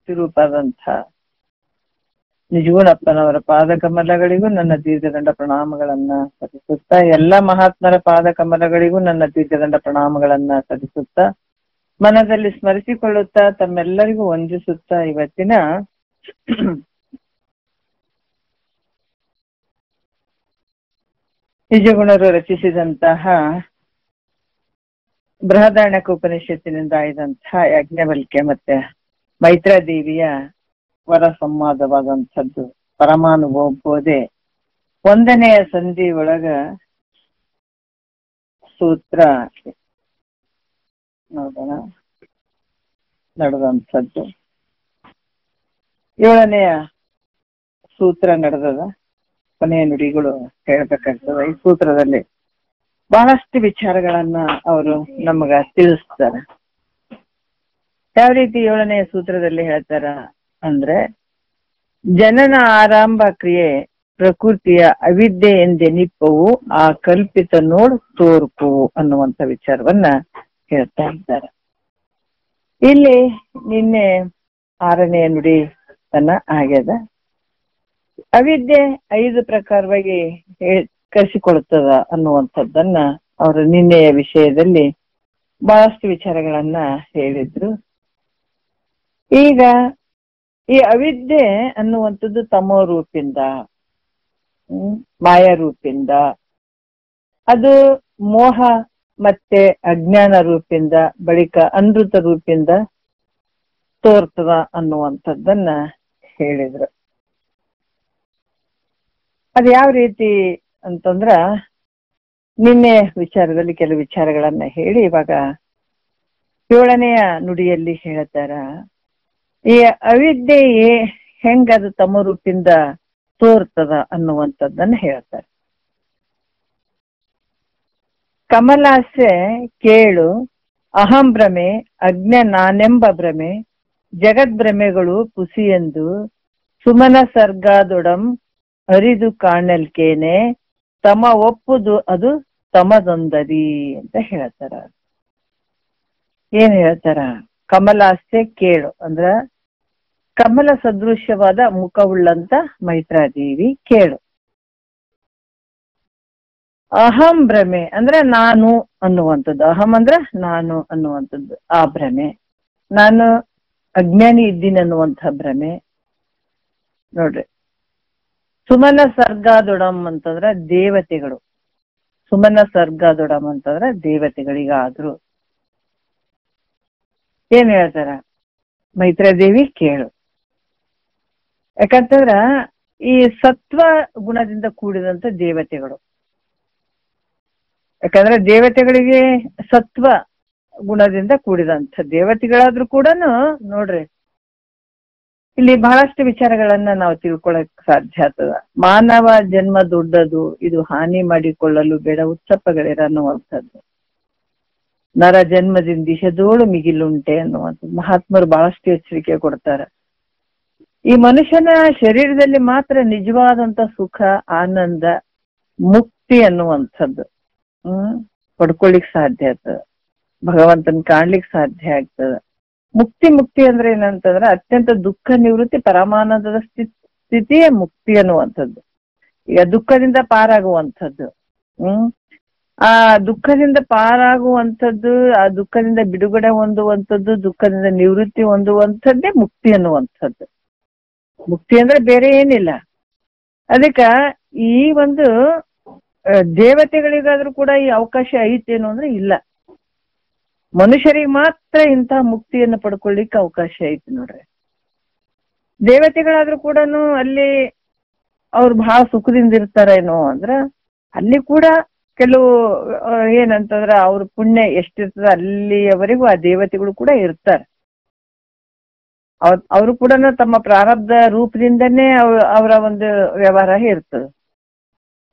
ಮೂರ್ತಿ ರೂಪದಂಥ ನಿಜಗುಣಪ್ಪನವರ ಪಾದ ಕಮಲಗಳಿಗೂ ನನ್ನ ದೀರ್ಘದಂಡ ಪ್ರಣಾಮಗಳನ್ನ ಸಲ್ಲಿಸುತ್ತಾ, ಎಲ್ಲ ಮಹಾತ್ಮರ ಪಾದ ಕಮಲಗಳಿಗೂ ನನ್ನ ದೀರ್ಘದಂಡ ಪ್ರಣಾಮಗಳನ್ನ ಸಲ್ಲಿಸುತ್ತಾ, ಮನದಲ್ಲಿ ಸ್ಮರಿಸಿಕೊಳ್ಳುತ್ತಾ, ತಮ್ಮೆಲ್ಲರಿಗೂ ವಂದಿಸುತ್ತಾ, ಇವತ್ತಿನ ನಿಜಗುಣರು ರಚಿಸಿದಂತಹ ಬೃಹದಾರಣ್ಯಕ ಉಪನಿಷತ್ತಿನಿಂದ ಆಯ್ದಂತಹ ಯಾಜ್ಞವಲ್ಕ್ಯ ಮತ್ತೆ ಮೈತ್ರಾದೇವಿಯ ವರ ಸಂವಾದವಾದಂಥದ್ದು ಪರಮಾನುಭೋದೆ 1ನೆಯ ಸಂಧಿ ಒಳಗ ಸೂತ್ರ ನೋಡೋಣ ನಡೆದಂಥದ್ದು. 7ನೆಯ ಸೂತ್ರ ನಡೆದದ, ಕೊನೆಯ ನುಡಿಗಳು ಹೇಳ್ಬೇಕಾಗ್ತದ. ಈ ಸೂತ್ರದಲ್ಲಿ ಬಹಳಷ್ಟು ವಿಚಾರಗಳನ್ನ ಅವರು ನಮಗ ತಿಳಿಸ್ತಾರ. ಯಾವ ರೀತಿ 7ನೆಯ ಸೂತ್ರದಲ್ಲಿ ಹೇಳ್ತಾರ ಅಂದ್ರೆ, ಜನನ ಆರಂಭ ಕ್ರಿಯೆ ಪ್ರಕೃತಿಯ ಅವಿದ್ಯೆ ಎಂದೆನಿಪ್ಪವು, ಆ ಕಲ್ಪಿತ ನೋಡ್ ತೋರ್ಪು ಅನ್ನುವಂತ ವಿಚಾರವನ್ನ ಹೇಳ್ತಾ ಇದ್ದಾರೆ. ಇಲ್ಲಿ ನಿನ್ನೆ 6ನೆಯ ನುಡಿ ತನ್ನ ಆಗ್ಯದ. ಅವಿದ್ಯೆ 5 ಪ್ರಕಾರವಾಗಿ ಕರೆಸಿಕೊಳ್ಳುತ್ತದ ಅನ್ನುವಂಥದ್ದನ್ನ ಅವರು ನಿನ್ನೆಯ ವಿಷಯದಲ್ಲಿ ಬಹಳಷ್ಟು ವಿಚಾರಗಳನ್ನ ಹೇಳಿದ್ರು. ಈಗ ಈ ಅವಿದ್ಯೆ ಅನ್ನುವಂಥದ್ದು ತಮೋ ರೂಪಿಂದ, ಮಾಯಾ ರೂಪಿಂದ, ಅದು ಮೋಹ ಮತ್ತೆ ಅಜ್ಞಾನ ರೂಪಿಂದ, ಬಳಿಕ ಅನೃತ ರೂಪಿಂದ ತೋರ್ತದ ಅನ್ನುವಂಥದ್ದನ್ನ ಹೇಳಿದ್ರು. ಅದು ಯಾವ ರೀತಿ ಅಂತಂದ್ರ ನಿನ್ನೆ ವಿಚಾರದಲ್ಲಿ ಕೆಲವು ವಿಚಾರಗಳನ್ನ ಹೇಳಿ, ಇವಾಗ 7ನೆಯ ನುಡಿಯಲ್ಲಿ ಹೇಳ್ತಾರ, ಈ ಅವಿದ್ಯೆ ಹೆಂಗದು ತಮ್ಮ ರೂಪಿಂದ ತೋರ್ತದ ಅನ್ನುವಂಥದ್ದನ್ನ ಹೇಳ್ತಾರೆ. ಕಮಲಾಸೆ ಕೇಳು, ಅಹಂ ಭ್ರಮೆ, ಅಜ್ಞ ನಾನೆಂಬ ಭ್ರಮೆ, ಜಗದ್ಭ್ರಮೆಗಳು ಪುಸಿಯೆಂದು ಸುಮನ ಸರ್ಗಾದೊಡಂ ಅರಿದು ಕಾಣಲ್ಕೇನೆ, ತಮ ಒಪ್ಪುದು ಅದು ತಮದೊಂದರಿ ಅಂತ ಹೇಳ್ತಾರ. ಏನ್ ಹೇಳ್ತಾರ? ಕಮಲಾಸ್ಯ ಕೇಳು ಅಂದ್ರ ಕಮಲ ಸದೃಶ್ಯವಾದ ಮುಖವುಳ್ಳಂತ ಮೈತ್ರಾದೇವಿ ಕೇಳು. ಅಹಂ ಭ್ರಮೆ ಅಂದ್ರೆ ನಾನು ಅನ್ನುವಂಥದ್ದು, ಅಹಂ ಅಂದ್ರ ನಾನು ಅನ್ನುವಂಥದ್ದು, ಆ ಭ್ರಮೆ. ನಾನು ಅಜ್ಞಾನಿ ಇದ್ದೀನಿ ಅನ್ನುವಂಥ ಭ್ರಮೆ. ನೋಡ್ರಿ, ಸುಮನ ಸರ್ಗಾದೊಡಂ ಅಂತಂದ್ರ ದೇವತೆಗಳು, ಸುಮನ ಸರ್ಗಾದೊಡಂ ಅಂತಂದ್ರ ದೇವತೆಗಳಿಗಾದ್ರು ಏನ್ ಹೇಳ್ತಾರ? ಮೈತ್ರಾದೇವಿ ಕೇಳು. ಯಾಕಂತಂದ್ರ ಈ ಸತ್ವ ಗುಣದಿಂದ ಕೂಡಿದಂತ ದೇವತೆಗಳು, ಯಾಕಂದ್ರೆ ದೇವತೆಗಳಿಗೆ ಸತ್ವ ಗುಣದಿಂದ ಕೂಡಿದಂತ ದೇವತೆಗಳಾದ್ರೂ ಕೂಡ ನೋಡ್ರಿ, ಇಲ್ಲಿ ಬಹಳಷ್ಟು ವಿಚಾರಗಳನ್ನ ನಾವು ತಿಳ್ಕೊಳಕ್ ಸಾಧ್ಯ ಆಗ್ತದ. ಮಾನವ ಜನ್ಮ ದೊಡ್ಡದು, ಇದು ಹಾನಿ ಮಾಡಿಕೊಳ್ಳಲು ಬೇಡ ಉತ್ಸಪ್ಪಗಳಿರ ಅನ್ನುವಂಥದ್ದು. ನರ ಜನ್ಮದಿಂದ ದಿಶದೋಳು ಮಿಗಿಲುಂಟೆ ಅನ್ನುವಂಥದ್ದು ಮಹಾತ್ಮರು ಬಹಳಷ್ಟು ಎಚ್ಚರಿಕೆ ಕೊಡ್ತಾರೆ. ಈ ಮನುಷ್ಯನ ಶರೀರದಲ್ಲಿ ಮಾತ್ರ ನಿಜವಾದಂತ ಸುಖ, ಆನಂದ, ಮುಕ್ತಿ ಅನ್ನುವಂಥದ್ದು ಪಡ್ಕೊಳ್ಳಿಕ್ ಸಾಧ್ಯ ಆಗ್ತದ, ಭಗವಂತನ ಕಾಣ್ಲಿಕ್ ಸಾಧ್ಯ ಆಗ್ತದ. ಮುಕ್ತಿ ಅಂದ್ರೆ ಏನಂತಂದ್ರೆ ಅತ್ಯಂತ ದುಃಖ ನಿವೃತ್ತಿ, ಪರಮಾನಂದದ ಸ್ಥಿತಿಯೇ ಮುಕ್ತಿ ಅನ್ನುವಂಥದ್ದು. ಈಗ ದುಃಖದಿಂದ ಪಾರಾಗುವಂಥದ್ದು, ಆ ದುಃಖದಿಂದ ಪಾರಾಗುವಂಥದ್ದು, ಆ ದುಃಖದಿಂದ ಬಿಡುಗಡೆ ಹೊಂದುವಂಥದ್ದು, ದುಃಖದಿಂದ ನಿವೃತ್ತಿ ಹೊಂದುವಂಥದ್ದೇ ಮುಕ್ತಿ ಅನ್ನುವಂಥದ್ದು. ಮುಕ್ತಿ ಅಂದ್ರೆ ಬೇರೆ ಏನಿಲ್ಲ. ಅದಕ್ಕ ಈ ಒಂದು ದೇವತೆಗಳಿಗಾದ್ರೂ ಕೂಡ ಈ ಅವಕಾಶ ಐತೇನು ಅಂದ್ರೆ ಇಲ್ಲ. ಮನುಷ್ಯರಿಗೆ ಮಾತ್ರ ಇಂತಹ ಮುಕ್ತಿಯನ್ನು ಪಡ್ಕೊಳ್ಳಿಕ್ಕೆ ಅವಕಾಶ ಐತಿ ನೋಡ್ರಿ. ದೇವತೆಗಳಾದ್ರೂ ಕೂಡ ಅಲ್ಲಿ ಅವ್ರು ಬಹಳ ಸುಖದಿಂದ ಇರ್ತಾರೇನೋ ಅಂದ್ರ ಅಲ್ಲಿ ಕೂಡ ಕೆಲವು ಏನಂತಂದ್ರ ಅವ್ರ ಪುಣ್ಯ ಎಷ್ಟಿರ್ತದ ಅಲ್ಲಿಯವರೆಗೂ ಆ ದೇವತೆಗಳು ಕೂಡ ಇರ್ತಾರೆ. ಅವರು ಕೂಡ ತಮ್ಮ ಪ್ರಾರಬ್ಧ ರೂಪದಿಂದನೇ ಅವರ ಒಂದು ವ್ಯವಹಾರ ಇರ್ತದೆ.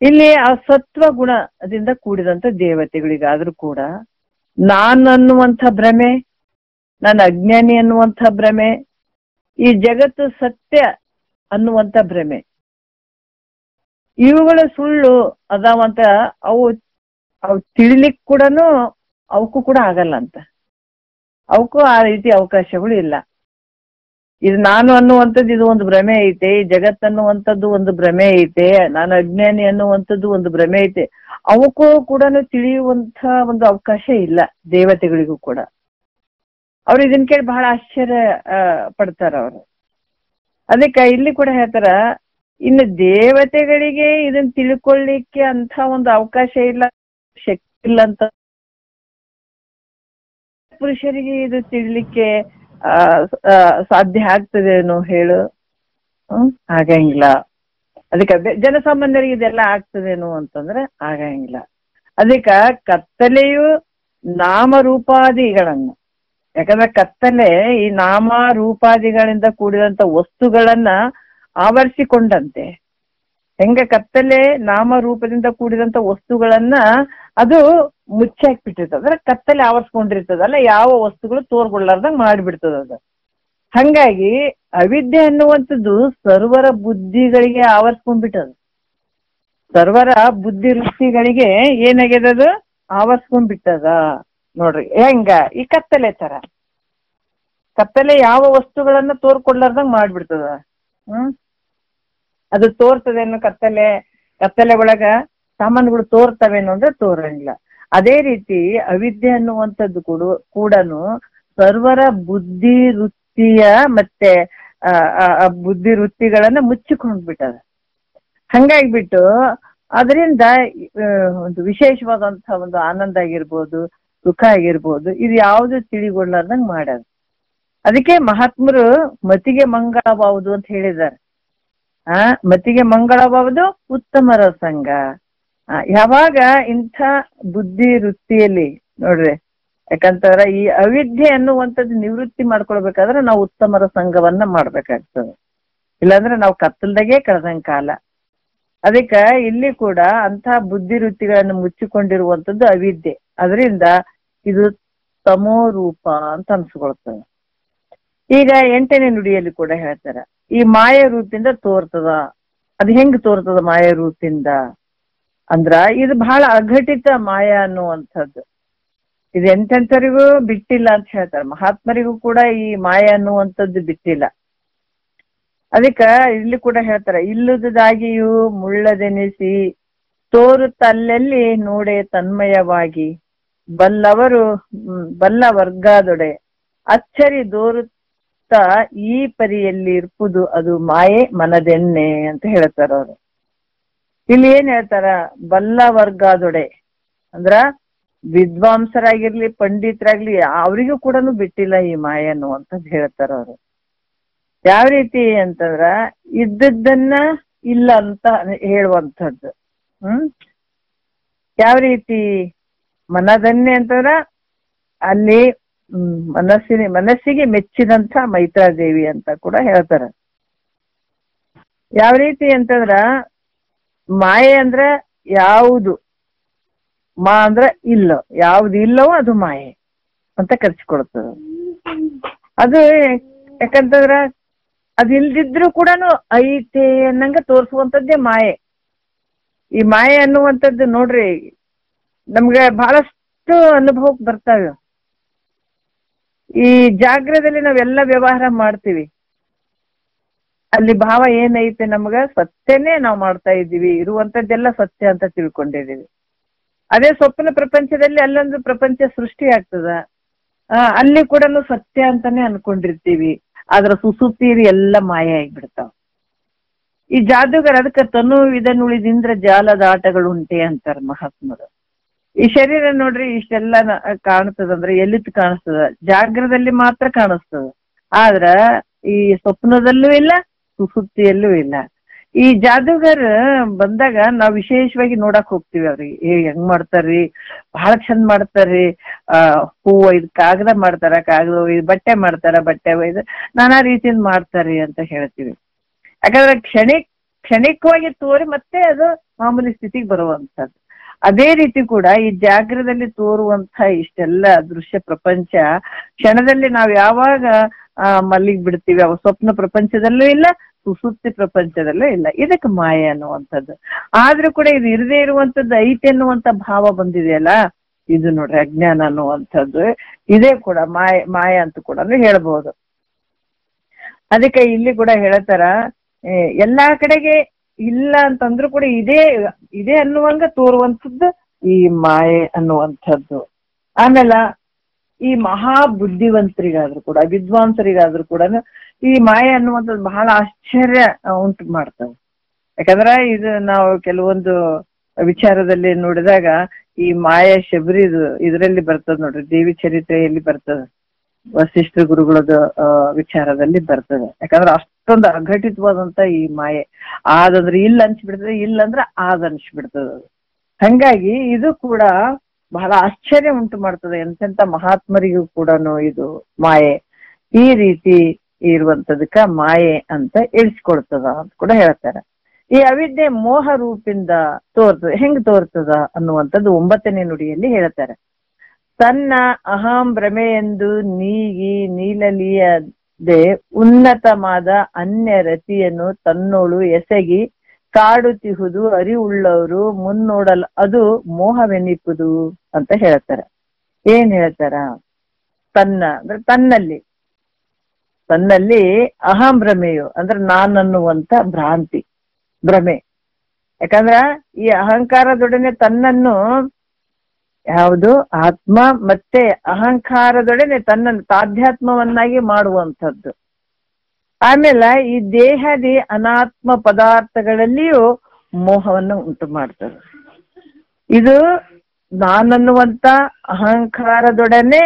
ಇಲ್ಲಿ ಆ ಸತ್ವ ಗುಣದಿಂದ ಕೂಡಿದಂತ ದೇವತೆಗಳಿಗಾದ್ರೂ ಕೂಡ ನಾನು ಅನ್ನುವಂಥ ಭ್ರಮೆ, ನಾನು ಅಜ್ಞಾನಿ ಅನ್ನುವಂಥ ಭ್ರಮೆ, ಈ ಜಗತ್ತು ಸತ್ಯ ಅನ್ನುವಂಥ ಭ್ರಮೆ, ಇವುಗಳು ಸುಳ್ಳು ಅದಾವಂತ ಅವು ತಿಳಿಲಿಕ್ ಕೂಡ ಅವಕ್ಕೂ ಕೂಡ ಆಗಲ್ಲ ಅಂತ, ಅವಕ್ಕೂ ಆ ರೀತಿ ಅವಕಾಶಗಳು ಇಲ್ಲ. ಇದು ನಾನು ಅನ್ನುವಂಥದ್ದು ಇದು ಒಂದು ಭ್ರಮೆ ಐತೆ, ಈ ಜಗತ್ತನ್ನುವಂಥದ್ದು ಒಂದು ಭ್ರಮೆ ಐತೆ, ನಾನು ಅಜ್ಞಾನಿ ಅನ್ನುವಂಥದ್ದು ಒಂದು ಭ್ರಮೆ ಐತೆ. ಅವಕ್ಕೂ ಕೂಡ ತಿಳಿಯುವಂತ ಒಂದು ಅವಕಾಶ ಇಲ್ಲ ದೇವತೆಗಳಿಗೂ ಕೂಡ. ಅವ್ರು ಇದನ್ ಕೇಳಿ ಬಹಳ ಆಶ್ಚರ್ಯ ಪಡ್ತಾರ ಅವರು. ಅದಕ್ಕೆ ಇಲ್ಲಿ ಕೂಡ ಹೇಳ್ತಾರ, ಇನ್ನು ದೇವತೆಗಳಿಗೆ ಇದನ್ನ ತಿಳ್ಕೊಳ್ಳಿಕ್ಕೆ ಅಂತ ಒಂದು ಅವಕಾಶ ಇಲ್ಲ, ಶಕ್ತಿ ಇಲ್ಲ ಅಂತ ಪುರುಷರಿಗೆ ಇದು ತಿಳ್ಲಿಕ್ಕೆ ಸಾಧ್ಯ ಆಗ್ತದೇನೋ ಹೇಳು? ಆಗಂಗಿಲ್ಲ. ಅದಕ್ಕೆ ಜನಸಾಮಾನ್ಯರಿಗೆ ಇದೆಲ್ಲ ಆಗ್ತದೇನೋ ಅಂತಂದ್ರೆ ಆಗಂಗಿಲ್ಲ. ಅದಕ್ಕೆ ಕತ್ತಲೆಯು ನಾಮರೂಪಾದಿಗಳನ್ನು, ಯಾಕಂದ್ರೆ ಕತ್ತಲೆ ಈ ನಾಮ ರೂಪಾದಿಗಳಿಂದ ಕೂಡಿದಂತ ವಸ್ತುಗಳನ್ನ ಆವರಿಸಿಕೊಂಡಂತೆ. ಹೆಂಗ ಕತ್ತಲೆ ನಾಮರೂಪದಿಂದ ಕೂಡಿದಂತ ವಸ್ತುಗಳನ್ನ ಅದು ಮುಚ್ಚಾಕ್ಬಿಟ್ಟಿರ್ತದ, ಅಂದ್ರೆ ಕತ್ತಲೆ ಆವರಿಸ್ಕೊಂಡಿರ್ತದಲ್ಲ, ಯಾವ ವಸ್ತುಗಳು ತೋರ್ಗೊಳ್ಳಾರ್ದಂಗ್ ಮಾಡಿಬಿಡ್ತದ ಅದು. ಹಂಗಾಗಿ ಅವಿದ್ಯೆ ಅನ್ನುವಂಥದ್ದು ಸರ್ವರ ಬುದ್ಧಿಗಳಿಗೆ ಆವರಿಸ್ಕೊಂಡ್ಬಿಟ್ಟದ. ಸರ್ವರ ಬುದ್ಧಿ ವೃತ್ತಿಗಳಿಗೆ ಏನಾಗ್ಯದದು? ಆವರಿಸ್ಕೊಂಡ್ಬಿಟ್ಟದ. ನೋಡ್ರಿ ಹೆಂಗ ಈ ಕತ್ತಲೆ ತರ, ಕತ್ತಲೆ ಯಾವ ವಸ್ತುಗಳನ್ನ ತೋರ್ಕೊಡ್ಲಾರ್ದಂಗ್ ಮಾಡ್ಬಿಡ್ತದ. ಅದು ತೋರ್ತದೇನು? ಕತ್ತಲೆ ಒಳಗ ಸಾಮಾನುಗಳು ತೋರ್ತವೇನು ಅಂದ್ರೆ ತೋರಂಗಿಲ್ಲ. ಅದೇ ರೀತಿ ಅವಿದ್ಯೆ ಅನ್ನುವಂಥದ್ದು ಕೂಡನು ಸರ್ವರ ಬುದ್ಧಿ ವೃತ್ತಿಯ ಮತ್ತೆ ಬುದ್ಧಿ ವೃತ್ತಿಗಳನ್ನ ಮುಚ್ಚಿಕೊಂಡ್ಬಿಟ್ಟದ. ಹಂಗಾಗ್ಬಿಟ್ಟು ಅದರಿಂದ ಒಂದು ವಿಶೇಷವಾದಂತಹ ಒಂದು ಆನಂದ ಆಗಿರ್ಬೋದು, ಸುಖ ಆಗಿರ್ಬೋದು, ಇದು ಯಾವುದು ತಿಳಿಗೊಳ್ಳಾರ್ದಂಗ್ ಮಾಡ್ಯಾರ. ಅದಕ್ಕೆ ಮಹಾತ್ಮರು ಮತಿಗೆ ಮಂಗಳವಾವುದು ಅಂತ ಹೇಳಿದ್ದಾರೆ. ಮತಿಗೆ ಮಂಗಳವಾವುದು ಉತ್ತಮರ ಸಂಘ. ಯಾವಾಗ ಇಂಥ ಬುದ್ಧಿ ವೃತ್ತಿಯಲ್ಲಿ ನೋಡ್ರಿ, ಯಾಕಂತಂದ್ರೆ ಈ ಅವಿದ್ಯೆ ಅನ್ನುವಂಥದ್ದು ನಿವೃತ್ತಿ ಮಾಡ್ಕೊಳ್ಬೇಕಾದ್ರೆ ನಾವು ಉತ್ತಮರ ಸಂಘವನ್ನ ಮಾಡ್ಬೇಕಾಗ್ತದೆ, ಇಲ್ಲಾಂದ್ರೆ ನಾವು ಕತ್ತಲ್ದಾಗೆ ಕಳೆದಂಗ ಕಾಲ. ಅದಕ್ಕೆ ಇಲ್ಲಿ ಕೂಡ ಅಂಥ ಬುದ್ಧಿ ವೃತ್ತಿಗಳನ್ನು ಮುಚ್ಚಿಕೊಂಡಿರುವಂಥದ್ದು ಅವಿದ್ಯೆ. ಅದರಿಂದ ಇದು ತಮೋ ರೂಪ ಅಂತ ಅನ್ಸ್ಕೊಳ್ತದೆ. ಈಗ 8ನೇ ನುಡಿಯಲ್ಲಿ ಕೂಡ ಹೇಳ್ತಾರ, ಈ ಮಾಯ ರೂಪದಿಂದ ತೋರ್ತದ. ಅದು ಹೆಂಗ್ ತೋರ್ತದ ಮಾಯ ರೂಪದಿಂದ ಅಂದ್ರ, ಇದು ಬಹಳ ಅಘಟಿತ ಮಾಯ ಅನ್ನುವಂಥದ್ದು. ಇದು ಎಂತೆಂಥರಿಗೂ ಬಿಟ್ಟಿಲ್ಲ ಅಂತ ಹೇಳ್ತಾರೆ. ಮಹಾತ್ಮರಿಗೂ ಕೂಡ ಈ ಮಾಯ ಅನ್ನುವಂಥದ್ದು ಬಿಟ್ಟಿಲ್ಲ. ಅದಕ್ಕ ಇಲ್ಲಿ ಕೂಡ ಹೇಳ್ತಾರ, ಇಲ್ಲುದಾಗಿಯೂ ಮುಳ್ಳದೆನಿಸಿ ತೋರುತ್ತಲ್ಲೆಲ್ಲಿ ನೋಡೆ ತನ್ಮಯವಾಗಿ ಬಲ್ಲ ವರ್ಗಾದೊಡೆ ಅಚ್ಚರಿ ದೋರುತ್ತ ಈ ಪರಿಯಲ್ಲಿ ಇರ್ಪುದು ಅದು ಮಾಯೆ ಮನದೆಣ್ಣೆ ಅಂತ ಹೇಳ್ತಾರ ಅವರು. ಇಲ್ಲಿ ಏನ್ ಹೇಳ್ತಾರ? ಬಲ್ಲ ವರ್ಗಾದೊಡೆ ಅಂದ್ರ ವಿದ್ವಾಂಸರಾಗಿರ್ಲಿ ಪಂಡಿತರಾಗ್ಲಿ ಅವ್ರಿಗೂ ಕೂಡ ಬಿಟ್ಟಿಲ್ಲ ಈ ಮಾಯೆ ಅನ್ನುವಂಥದ್ದು ಹೇಳ್ತಾರ ಅವರು. ಯಾವ ರೀತಿ ಅಂತಂದ್ರ ಇದ್ದದ್ದನ್ನ ಇಲ್ಲ ಅಂತ ಹೇಳುವಂಥದ್ದು. ಯಾವ ರೀತಿ ಮನದನ್ನೇ ಅಂತಂದ್ರ ಅಲ್ಲಿ ಮನಸ್ಸಿಗೆ ಮೆಚ್ಚಿದಂತ ಮೈತ್ರಾದೇವಿ ಅಂತ ಕೂಡ ಹೇಳ್ತಾರ. ಯಾವ ರೀತಿ ಅಂತಂದ್ರ ಮಾಯೆ ಅಂದ್ರ ಯಾವುದು, ಅಂದ್ರ ಇಲ್ಲೋ, ಯಾವ್ದು ಇಲ್ಲವೋ ಅದು ಮಾಯೆ ಅಂತ ಕರ್ಚಿಕೊಡ್ತದ. ಅದು ಯಾಕಂತಂದ್ರ ಅದು ಇಲ್ದಿದ್ರು ಕೂಡ ಐತೆ ಅನ್ನಂಗ ತೋರಿಸುವಂಥದ್ದೇ ಮಾಯೆ. ಈ ಮಾಯೆ ಅನ್ನುವಂಥದ್ದು ನೋಡ್ರಿ ನಮ್ಗೆ ಬಹಳಷ್ಟು ಅನುಭವಕ್ಕೆ ಬರ್ತಾವೆ. ಈ ಜಾಗ್ರದಲ್ಲಿ ನಾವೆಲ್ಲ ವ್ಯವಹಾರ ಮಾಡ್ತೀವಿ, ಅಲ್ಲಿ ಭಾವ ಏನೈತೆ ನಮ್ಗ ಸತ್ಯನೇ ನಾವು ಮಾಡ್ತಾ ಇದ್ದೀವಿ, ಇರುವಂತದ್ದೆಲ್ಲ ಸತ್ಯ ಅಂತ ತಿಳ್ಕೊಂಡಿದೀವಿ. ಅದೇ ಸ್ವಪ್ನ ಪ್ರಪಂಚದಲ್ಲಿ ಅಲ್ಲೊಂದು ಪ್ರಪಂಚ ಸೃಷ್ಟಿ ಆಗ್ತದ, ಅಲ್ಲಿ ಕೂಡ ಸತ್ಯ ಅಂತಾನೆ ಅನ್ಕೊಂಡಿರ್ತೀವಿ. ಆದ್ರ ಸುಸುಪ್ತಿಯಲ್ಲಿ ಎಲ್ಲ ಮಾಯ ಆಗಿಬಿಡ್ತಾವ. ಈ ಜಾದೂಗರ ಅದಕ್ಕೆ ತನು ಇದನ್ನುಳಿದಿಂದ್ರ ಜಾಲದ ಆಟಗಳು ಉಂಟೆ ಅಂತಾರ ಮಹಾತ್ಮರು. ಈ ಶರೀರ ನೋಡ್ರಿ ಇಷ್ಟೆಲ್ಲ ಕಾಣಿಸ್ತದಂದ್ರೆ ಎಲ್ಲಿತ್ತು ಕಾಣಿಸ್ತದ? ಜಾಗ್ರದಲ್ಲಿ ಮಾತ್ರ ಕಾಣಿಸ್ತದ. ಆದ್ರ ಈ ಸ್ವಪ್ನದಲ್ಲೂ ಇಲ್ಲ, ಸುಸುಪ್ತಿಯಲ್ಲೂ ಇಲ್ಲ. ಈ ಜಾದೂಗರ್ ಬಂದಾಗ ನಾವ್ ವಿಶೇಷವಾಗಿ ನೋಡಕ್ ಹೋಗ್ತಿವಿ. ಅವ್ರಿಗೆ ಹೆಂಗ್ ಮಾಡ್ತಾರ್ರಿ, ಬಹಳ ಚಂದ ಮಾಡ್ತಾರ್ರಿ. ಹೂವು ಇದು ಕಾಗದ ಮಾಡ್ತಾರ, ಕಾಗದ ಒಯ್ದು ಬಟ್ಟೆ ಮಾಡ್ತಾರ, ಬಟ್ಟೆ ಒಯ್ದು ನಾನಾ ರೀತಿಯಿಂದ ಮಾಡ್ತಾರ್ರಿ ಅಂತ ಹೇಳ್ತೀವಿ. ಯಾಕಂದ್ರೆ ಕ್ಷಣಿಕವಾಗಿ ತೋರಿ ಮತ್ತೆ ಅದು ಮಾಮೂಲಿ ಸ್ಥಿತಿಗೆ ಬರುವಂತದ್ದು. ಅದೇ ರೀತಿ ಕೂಡ ಈ ಜಾಗ್ರದಲ್ಲಿ ತೋರುವಂತ ಇಷ್ಟೆಲ್ಲ ದೃಶ್ಯ ಪ್ರಪಂಚ ಕ್ಷಣದಲ್ಲಿ ನಾವ್ ಯಾವಾಗ ಮಲ್ಲಿಗೆ ಬಿಡ್ತೀವಿ, ಅವ ಸ್ವಪ್ನ ಪ್ರಪಂಚದಲ್ಲೂ ಇಲ್ಲ, ಸುಸುಪ್ತಿ ಪ್ರಪಂಚದಲ್ಲೂ ಇಲ್ಲ. ಇದಕ್ಕೆ ಮಾಯೆ ಅನ್ನುವಂಥದ್ದು. ಆದ್ರೂ ಕೂಡ ಇದು ಇರದೇ ಇರುವಂತದ್ದು ಐತೆ ಅನ್ನುವಂತ ಭಾವ ಬಂದಿದೆಯಲ್ಲ, ಇದು ನೋಡ್ರಿ ಅಜ್ಞಾನ ಅನ್ನುವಂಥದ್ದು. ಇದೇ ಕೂಡ ಮಾಯ ಅಂತ ಕೂಡ ಹೇಳ್ಬಹುದು. ಅದಕ್ಕೆ ಇಲ್ಲಿ ಕೂಡ ಹೇಳ್ತಾರ, ಎಲ್ಲಾ ಕಡೆಗೆ ಇಲ್ಲ ಅಂತಂದ್ರೂ ಕೂಡ ಇದೇ ಅನ್ನುವಂಗ ತೋರುವಂಥದ್ದು ಈ ಮಾಯೆ ಅನ್ನುವಂಥದ್ದು. ಆಮೇಲೆ ಈ ಮಹಾ ಬುದ್ಧಿವಂತರಿಗಾದ್ರೂ ಕೂಡ, ವಿದ್ವಾಂಸರಿಗಾದ್ರೂ ಕೂಡ ಈ ಮಾಯೆ ಅನ್ನುವಂಥದ್ದು ಬಹಳ ಆಶ್ಚರ್ಯ ಉಂಟು ಮಾಡ್ತವೆ. ಯಾಕಂದ್ರೆ ಇದು ನಾವು ಕೆಲವೊಂದು ವಿಚಾರದಲ್ಲಿ ನೋಡಿದಾಗ ಈ ಮಾಯೆ ಶಬರಿದು ಇದರಲ್ಲಿ ಬರ್ತದ ನೋಡ್ರಿ, ದೇವಿ ಚರಿತ್ರೆಯಲ್ಲಿ ಬರ್ತದ, ವಸಿಷ್ಠ ಗುರುಗಳದ ವಿಚಾರದಲ್ಲಿ ಬರ್ತದೆ. ಯಾಕಂದ್ರೆ ಅಷ್ಟೊಂದು ಅಘಟಿತವಾದಂತ ಈ ಮಾಯೆ, ಆದಂದ್ರೆ ಇಲ್ಲ ಅನ್ಸ್ಬಿಡ್ತದೆ, ಇಲ್ಲ ಅಂದ್ರೆ ಆದ್ ಅನ್ಸ್ಬಿಡ್ತದ. ಹಂಗಾಗಿ ಇದು ಕೂಡ ಬಹಳ ಆಶ್ಚರ್ಯ ಉಂಟು ಮಾಡ್ತದೆ. ಎಂತೆಂತ ಮಹಾತ್ಮರಿಗೂ ಕೂಡ ಇದು ಮಾಯೆ ಈ ರೀತಿ ಇರುವಂತದಕ್ಕ ಮಾಯೆ ಅಂತ ಇಳಿಸ್ಕೊಳ್ತದ ಅಂತ ಕೂಡ ಹೇಳ್ತಾರೆ. ಈ ಅವಿದ್ಯೆ ಮೋಹ ರೂಪಿಂದ ತೋರ್ತದ. ಹೆಂಗ್ ತೋರ್ತದ ಅನ್ನುವಂಥದ್ದು 9ನೇ ನುಡಿಯಲ್ಲಿ ಹೇಳ್ತಾರೆ. ತನ್ನ ಅಹಂ ಭ್ರಮೆಯೆಂದು ನೀಲಲಿಯದೆ ಉನ್ನತವಾದ ಅನ್ಯ ರತಿಯನ್ನು ತನ್ನೋಳು ಎಸಗಿ ಕಾಡುತ್ತಿಹುದು ಅರಿವುಳ್ಳವರು ಮುನ್ನೋಡಲ್ ಅದು ಮೋಹವೆನಿಪುದು ಅಂತ ಹೇಳ್ತಾರೆ. ಏನ್ ಹೇಳ್ತಾರ? ಅಂದ್ರೆ ತನ್ನಲ್ಲಿ ಅಹಂ ಭ್ರಮೆಯು ಅಂದ್ರೆ ನಾನನ್ನುವಂತ ಭ್ರಮೆ. ಯಾಕಂದ್ರ ಈ ಅಹಂಕಾರದೊಡನೆ ತನ್ನನ್ನು ಯಾವುದು ಆತ್ಮ ಮತ್ತೆ ಅಹಂಕಾರದೊಡನೆ ತನ್ನನ್ನು ತಾಧ್ಯಾತ್ಮವನ್ನಾಗಿ ಮಾಡುವಂಥದ್ದು. ಆಮೇಲೆ ಈ ದೇಹದಿ ಅನಾತ್ಮ ಪದಾರ್ಥಗಳಲ್ಲಿಯೂ ಮೋಹವನ್ನು ಉಂಟು ಮಾಡ್ತದೆ. ಇದು ನಾನನ್ನುವಂತ ಅಹಂಕಾರದೊಡನೆ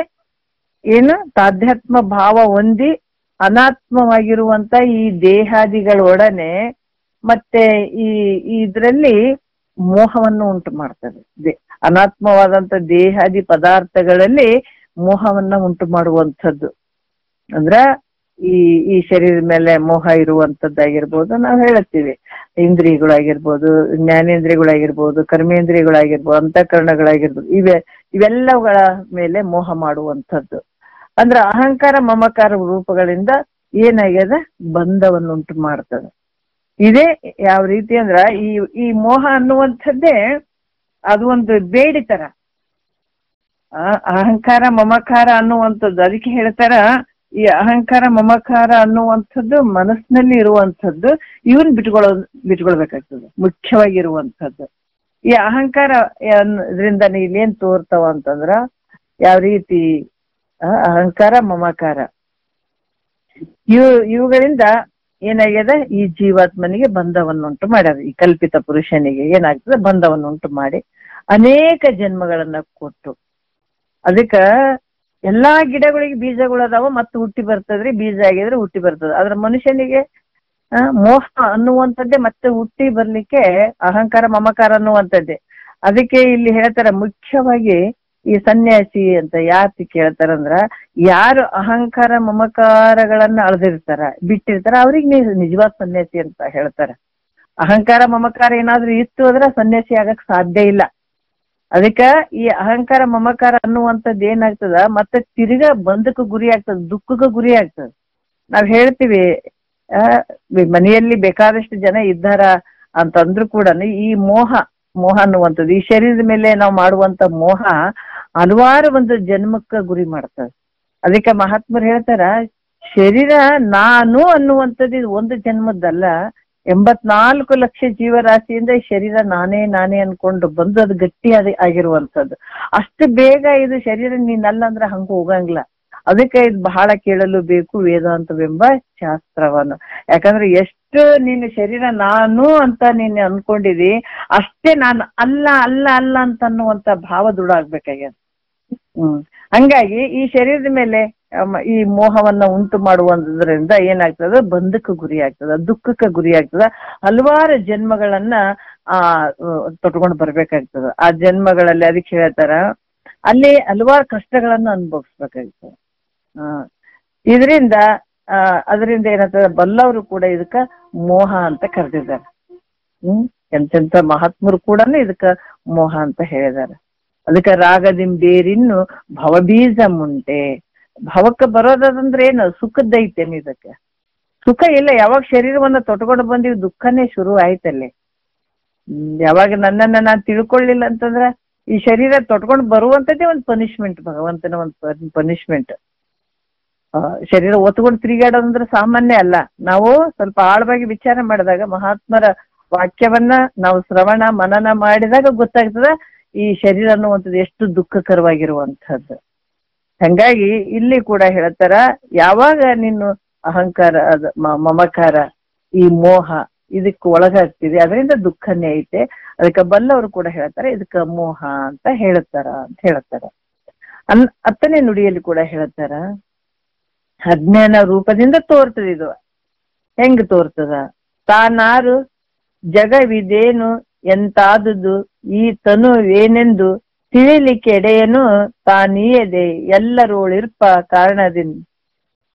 ಏನು ತಾಧ್ಯಾತ್ಮ ಭಾವ ಹೊಂದಿ ಅನಾತ್ಮವಾಗಿರುವಂತ ಈ ದೇಹಾದಿಗಳೊಡನೆ ಮತ್ತೆ ಇದರಲ್ಲಿ ಮೋಹವನ್ನು ಉಂಟು ಮಾಡ್ತದೆ. ಅನಾತ್ಮವಾದಂತ ದೇಹಾದಿ ಪದಾರ್ಥಗಳಲ್ಲಿ ಮೋಹವನ್ನ ಉಂಟು ಮಾಡುವಂಥದ್ದು. ಅಂದ್ರ ಈ ಶರೀರದ ಮೇಲೆ ಮೋಹ ಇರುವಂತದ್ದಾಗಿರ್ಬೋದು, ನಾವು ಹೇಳುತ್ತೀವಿ ಇಂದ್ರಿಯಗಳಾಗಿರ್ಬೋದು, ಜ್ಞಾನೇಂದ್ರಿಯಗಳಾಗಿರ್ಬೋದು, ಕರ್ಮೇಂದ್ರಿಯಗಳಾಗಿರ್ಬೋದು, ಅಂತಃಕರಣಗಳಾಗಿರ್ಬೋದು, ಇವೆಲ್ಲವುಗಳ ಮೇಲೆ ಮೋಹ ಮಾಡುವಂಥದ್ದು. ಅಂದ್ರ ಅಹಂಕಾರ ಮಮಕಾರ ರೂಪಗಳಿಂದ ಏನಾಗ್ಯದ ಬಂಧವನ್ನು ಉಂಟು ಮಾಡ್ತದೆ. ಇದೇ ಯಾವ ರೀತಿ ಅಂದ್ರ ಈ ಮೋಹ ಅನ್ನುವಂಥದ್ದೇ ಅದು ಒಂದು ಬೇಡಿ ತರ. ಅಹಂಕಾರ ಮಮಕಾರ ಅನ್ನುವಂಥದ್ದು ಅದಕ್ಕೆ ಹೇಳ್ತಾರ, ಈ ಅಹಂಕಾರ ಮಮಕಾರ ಅನ್ನುವಂಥದ್ದು ಮನಸ್ಸಿನಲ್ಲಿ ಇರುವಂಥದ್ದು, ಇವನ್ ಬಿಟ್ಕೊಳ್ಬೇಕಾಗ್ತದೆ ಮುಖ್ಯವಾಗಿರುವಂಥದ್ದು. ಈ ಅಹಂಕಾರ ಇದರಿಂದ ಇಲ್ಲೇನ್ ತೋರ್ತಾವ ಅಂತಂದ್ರ ಯಾವ ರೀತಿ ಅಹಂಕಾರ ಮಮಕಾರ ಇವುಗಳಿಂದ ಏನಾಗ್ಯದ ಈ ಜೀವಾತ್ಮನಿಗೆ ಬಂಧವನ್ನುಂಟು ಮಾಡ್ಯಾರ. ಈ ಕಲ್ಪಿತ ಪುರುಷನಿಗೆ ಏನಾಗ್ತದೆ ಬಂಧವನ್ನುಂಟು ಮಾಡಿ ಅನೇಕ ಜನ್ಮಗಳನ್ನ ಕೊಟ್ಟು, ಅದಕ್ಕ ಎಲ್ಲಾ ಗಿಡಗಳಿಗೆ ಬೀಜಗಳು ಅದಾವ, ಮತ್ತೆ ಹುಟ್ಟಿ ಬರ್ತದ್ರಿ, ಬೀಜ ಆಗಿದ್ರೆ ಹುಟ್ಟಿ ಬರ್ತದ. ಆದ್ರೆ ಮನುಷ್ಯನಿಗೆ ಮೋಹ ಅನ್ನುವಂಥದ್ದೇ ಮತ್ತೆ ಹುಟ್ಟಿ ಬರ್ಲಿಕ್ಕೆ ಅಹಂಕಾರ ಮಮಕಾರ ಅನ್ನುವಂಥದ್ದೇ. ಅದಕ್ಕೆ ಇಲ್ಲಿ ಹೇಳ್ತಾರ ಮುಖ್ಯವಾಗಿ ಈ ಸನ್ಯಾಸಿ ಅಂತ ಯಾತಿ ಕೇಳ್ತಾರಂದ್ರ, ಯಾರು ಅಹಂಕಾರ ಮಮಕಾರಗಳನ್ನ ಅಳ್ದಿರ್ತಾರ ಬಿಟ್ಟಿರ್ತಾರ ಅವ್ರಿಗೆ ನಿಜವಾದ ಸನ್ಯಾಸಿ ಅಂತ ಹೇಳ್ತಾರ. ಅಹಂಕಾರ ಮಮಕಾರ ಏನಾದ್ರೂ ಇತ್ತು ಅಂದ್ರೆ ಸನ್ಯಾಸಿ ಆಗಕ್ ಸಾಧ್ಯ ಇಲ್ಲ. ಅದಕ್ಕ ಈ ಅಹಂಕಾರ ಮಮಕಾರ ಅನ್ನುವಂಥದ್ದು ಏನಾಗ್ತದ ಮತ್ತೆ ತಿರ್ಗಾ ಬಂಧಕ್ಕೆ ಗುರಿ ಆಗ್ತದ, ದುಃಖಕ್ಕೆ ಗುರಿ ಆಗ್ತದ. ನಾವ್ ಹೇಳ್ತೀವಿ ಮನೆಯಲ್ಲಿ ಬೇಕಾದಷ್ಟು ಜನ ಇದ್ದಾರ ಅಂತಂದ್ರೂ ಕೂಡ ಈ ಮೋಹ ಅನ್ನುವಂಥದ್ದು ಈ ಶರೀರದ ಮೇಲೆ ನಾವು ಮಾಡುವಂತ ಮೋಹ ಹಲವಾರು ಒಂದು ಜನ್ಮಕ್ಕ ಗುರಿ ಮಾಡ್ತದೆ. ಅದಕ್ಕೆ ಮಹಾತ್ಮರು ಹೇಳ್ತಾರ, ಶರೀರ ನಾನು ಅನ್ನುವಂಥದ್ದು ಇದು ಒಂದು ಜನ್ಮದ್ದಲ್ಲ, 84 ಲಕ್ಷ ಜೀವರಾಶಿಯಿಂದ ಈ ಶರೀರ ನಾನೇ ಅನ್ಕೊಂಡು ಬಂದು ಅದು ಗಟ್ಟಿ ಆಗಿರುವಂಥದ್ದು. ಅಷ್ಟು ಬೇಗ ಇದು ಶರೀರ ನೀನಲ್ಲ ಅಂದ್ರೆ ಹಂಗ ಹೋಗಂಗಿಲ್ಲ. ಅದಕ್ಕೆ ಇದು ಬಹಳ ಕೇಳಲು ಬೇಕು ವೇದಾಂತವೆಂಬ ಶಾಸ್ತ್ರವನ್ನು. ಯಾಕಂದ್ರೆ ಎಷ್ಟು ನೀನು ಶರೀರ ನಾನು ಅಂತ ನೀನು ಅನ್ಕೊಂಡಿದಿ, ಅಷ್ಟೇ ನಾನು ಅಲ್ಲ ಅಲ್ಲ ಅಲ್ಲ ಅಂತ ಅನ್ನುವಂತ ಭಾವ ದೃಢ ಆಗ್ಬೇಕಾಗ್ಯದ. ಹಂಗಾಗಿ ಈ ಶರೀರದ ಮೇಲೆ ಈ ಮೋಹವನ್ನ ಉಂಟು ಮಾಡುವುದರಿಂದ ಏನಾಗ್ತದ, ಬಂಧಕ್ಕೆ ಗುರಿ ಆಗ್ತದ, ದುಃಖಕ್ಕೆ ಗುರಿ ಆಗ್ತದ, ಹಲವಾರು ಜನ್ಮಗಳನ್ನ ತೊಟ್ಕೊಂಡು ಬರ್ಬೇಕಾಗ್ತದ. ಆ ಜನ್ಮಗಳಲ್ಲಿ ಅದಕ್ಕೆ ಹೇಳ್ತಾರ ಅಲ್ಲಿ ಹಲವಾರು ಕಷ್ಟಗಳನ್ನ ಅನುಭವಿಸ್ಬೇಕಾಗ್ತದೆ. ಇದರಿಂದ ಅದರಿಂದ ಏನಾಗ್ತದ, ಬಲ್ಲವರು ಕೂಡ ಇದಕ್ಕ ಮೋಹ ಅಂತ ಕರೆದಿದ್ದಾರೆ. ಎಂತೆಂತ ಮಹಾತ್ಮರು ಕೂಡ ಇದಕ್ಕ ಮೋಹ ಅಂತ ಹೇಳಿದ್ದಾರೆ. ಅದಕ್ಕೆ ರಾಗದಿಂಬೇರಿನ್ನು ಭವಬೀಜ ಮುಂಟೆ. ಭವಕ್ಕೆ ಬರೋದಂದ್ರೆ ಏನು, ಸುಖದ್ದೈತೇನು? ಇದಕ್ಕೆ ಸುಖ ಇಲ್ಲ. ಯಾವಾಗ ಶರೀರವನ್ನ ತೊಟ್ಕೊಂಡು ಬಂದಿವಿ ದುಃಖನೇ ಶುರು ಆಯ್ತಲ್ಲಿ. ಯಾವಾಗ ನನ್ನನ್ನ ನಾನು ತಿಳ್ಕೊಳ್ಳಿಲ್ಲ ಅಂತಂದ್ರ ಈ ಶರೀರ ತೊಟ್ಕೊಂಡು ಬರುವಂತದ್ದೇ ಒಂದು ಪನಿಷ್ಮೆಂಟ್, ಭಗವಂತನ ಒಂದು ಪನಿಷ್ಮೆಂಟ್. ಶರೀರ ಒತ್ಕೊಂಡು ತಿರುಗಾಡೋದಂದ್ರೆ ಸಾಮಾನ್ಯ ಅಲ್ಲ. ನಾವು ಸ್ವಲ್ಪ ಆಳವಾಗಿ ವಿಚಾರ ಮಾಡಿದಾಗ ಮಹಾತ್ಮರ ವಾಕ್ಯವನ್ನ ನಾವು ಶ್ರವಣ ಮನನ ಮಾಡಿದಾಗ ಗೊತ್ತಾಗ್ತದ ಈ ಶರೀರ ಅನ್ನುವಂಥದ್ದು ಎಷ್ಟು ದುಃಖಕರವಾಗಿರುವಂತಹದ್ದು. ಹಂಗಾಗಿ ಇಲ್ಲಿ ಕೂಡ ಹೇಳ್ತಾರ, ಯಾವಾಗ ನೀನು ಅಹಂಕಾರ ಮಮಕಾರ ಈ ಮೋಹ ಇದಕ್ಕೆ ಒಳಗಾಗ್ತಿದೆ ಅದರಿಂದ ದುಃಖನೇ ಐತೆ. ಅದಕ್ಕೆ ಬಲ್ಲವರು ಕೂಡ ಹೇಳ್ತಾರೆ ಇದಕ್ಕೆ ಮೋಹ ಅಂತ ಹೇಳ್ತಾರ. 10ನೇ ನುಡಿಯಲ್ಲಿ ಕೂಡ ಹೇಳ್ತಾರ, ಅಜ್ಞಾನ ರೂಪದಿಂದ ತೋರ್ತದ. ಇದು ಹೆಂಗ್ ತೋರ್ತದ? ತಾನಾರು ಜಗವಿದೇನು ಎಂತಾದುದು ಈ ತನುವೇನೆಂದು ತಿಳಿಲಿಕ್ಕೆ ಎಡೆಯನು ತಾನೀಯದೆ ಎಲ್ಲರೋಳಿರ್ಪ ಕಾರಣದಿಂದ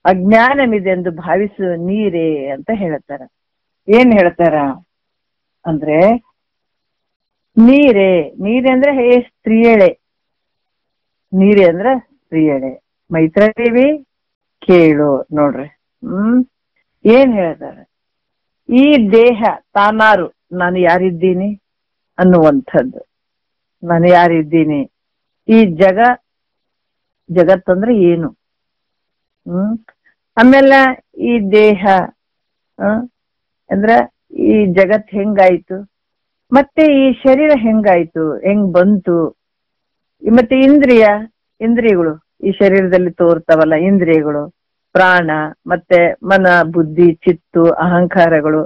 ಅಜ್ಞಾನವಿದೆಂದು ಭಾವಿಸು ನೀರೇ ಅಂತ ಹೇಳ್ತಾರ. ಏನ್ ಹೇಳ್ತಾರ ಅಂದ್ರೆ, ನೀರೇ ಅಂದ್ರೆ ಸ್ತ್ರೀಯಳೆ, ನೀರೇ ಅಂದ್ರೆ ಸ್ತ್ರೀಯಳೆ. ಮೈತ್ರೇವಿ ಕೇಳು ನೋಡ್ರಿ. ಏನ್ ಹೇಳ್ತಾರೆ? ಈ ದೇಹ ತಾನಾರು ನಾನು ಯಾರಿದ್ದೀನಿ ಅನ್ನುವಂಥದ್ದು. ನಾನು ಯಾರಿದ್ದೀನಿ, ಈ ಜಗತ್ತಂದ್ರೆ ಏನು, ಆಮೇಲೆ ಈ ದೇಹ ಅಂದ್ರ ಈ ಜಗತ್ ಹೆಂಗಾಯ್ತು, ಮತ್ತೆ ಈ ಶರೀರ ಹೆಂಗಾಯ್ತು, ಹೆಂಗ್ ಬಂತು, ಮತ್ತೆ ಇಂದ್ರಿಯಗಳು ಈ ಶರೀರದಲ್ಲಿ ತೋರ್ತಾವಲ್ಲ, ಇಂದ್ರಿಯಗಳು, ಪ್ರಾಣ, ಮತ್ತೆ ಮನ, ಬುದ್ಧಿ, ಚಿತ್ತು, ಅಹಂಕಾರಗಳು,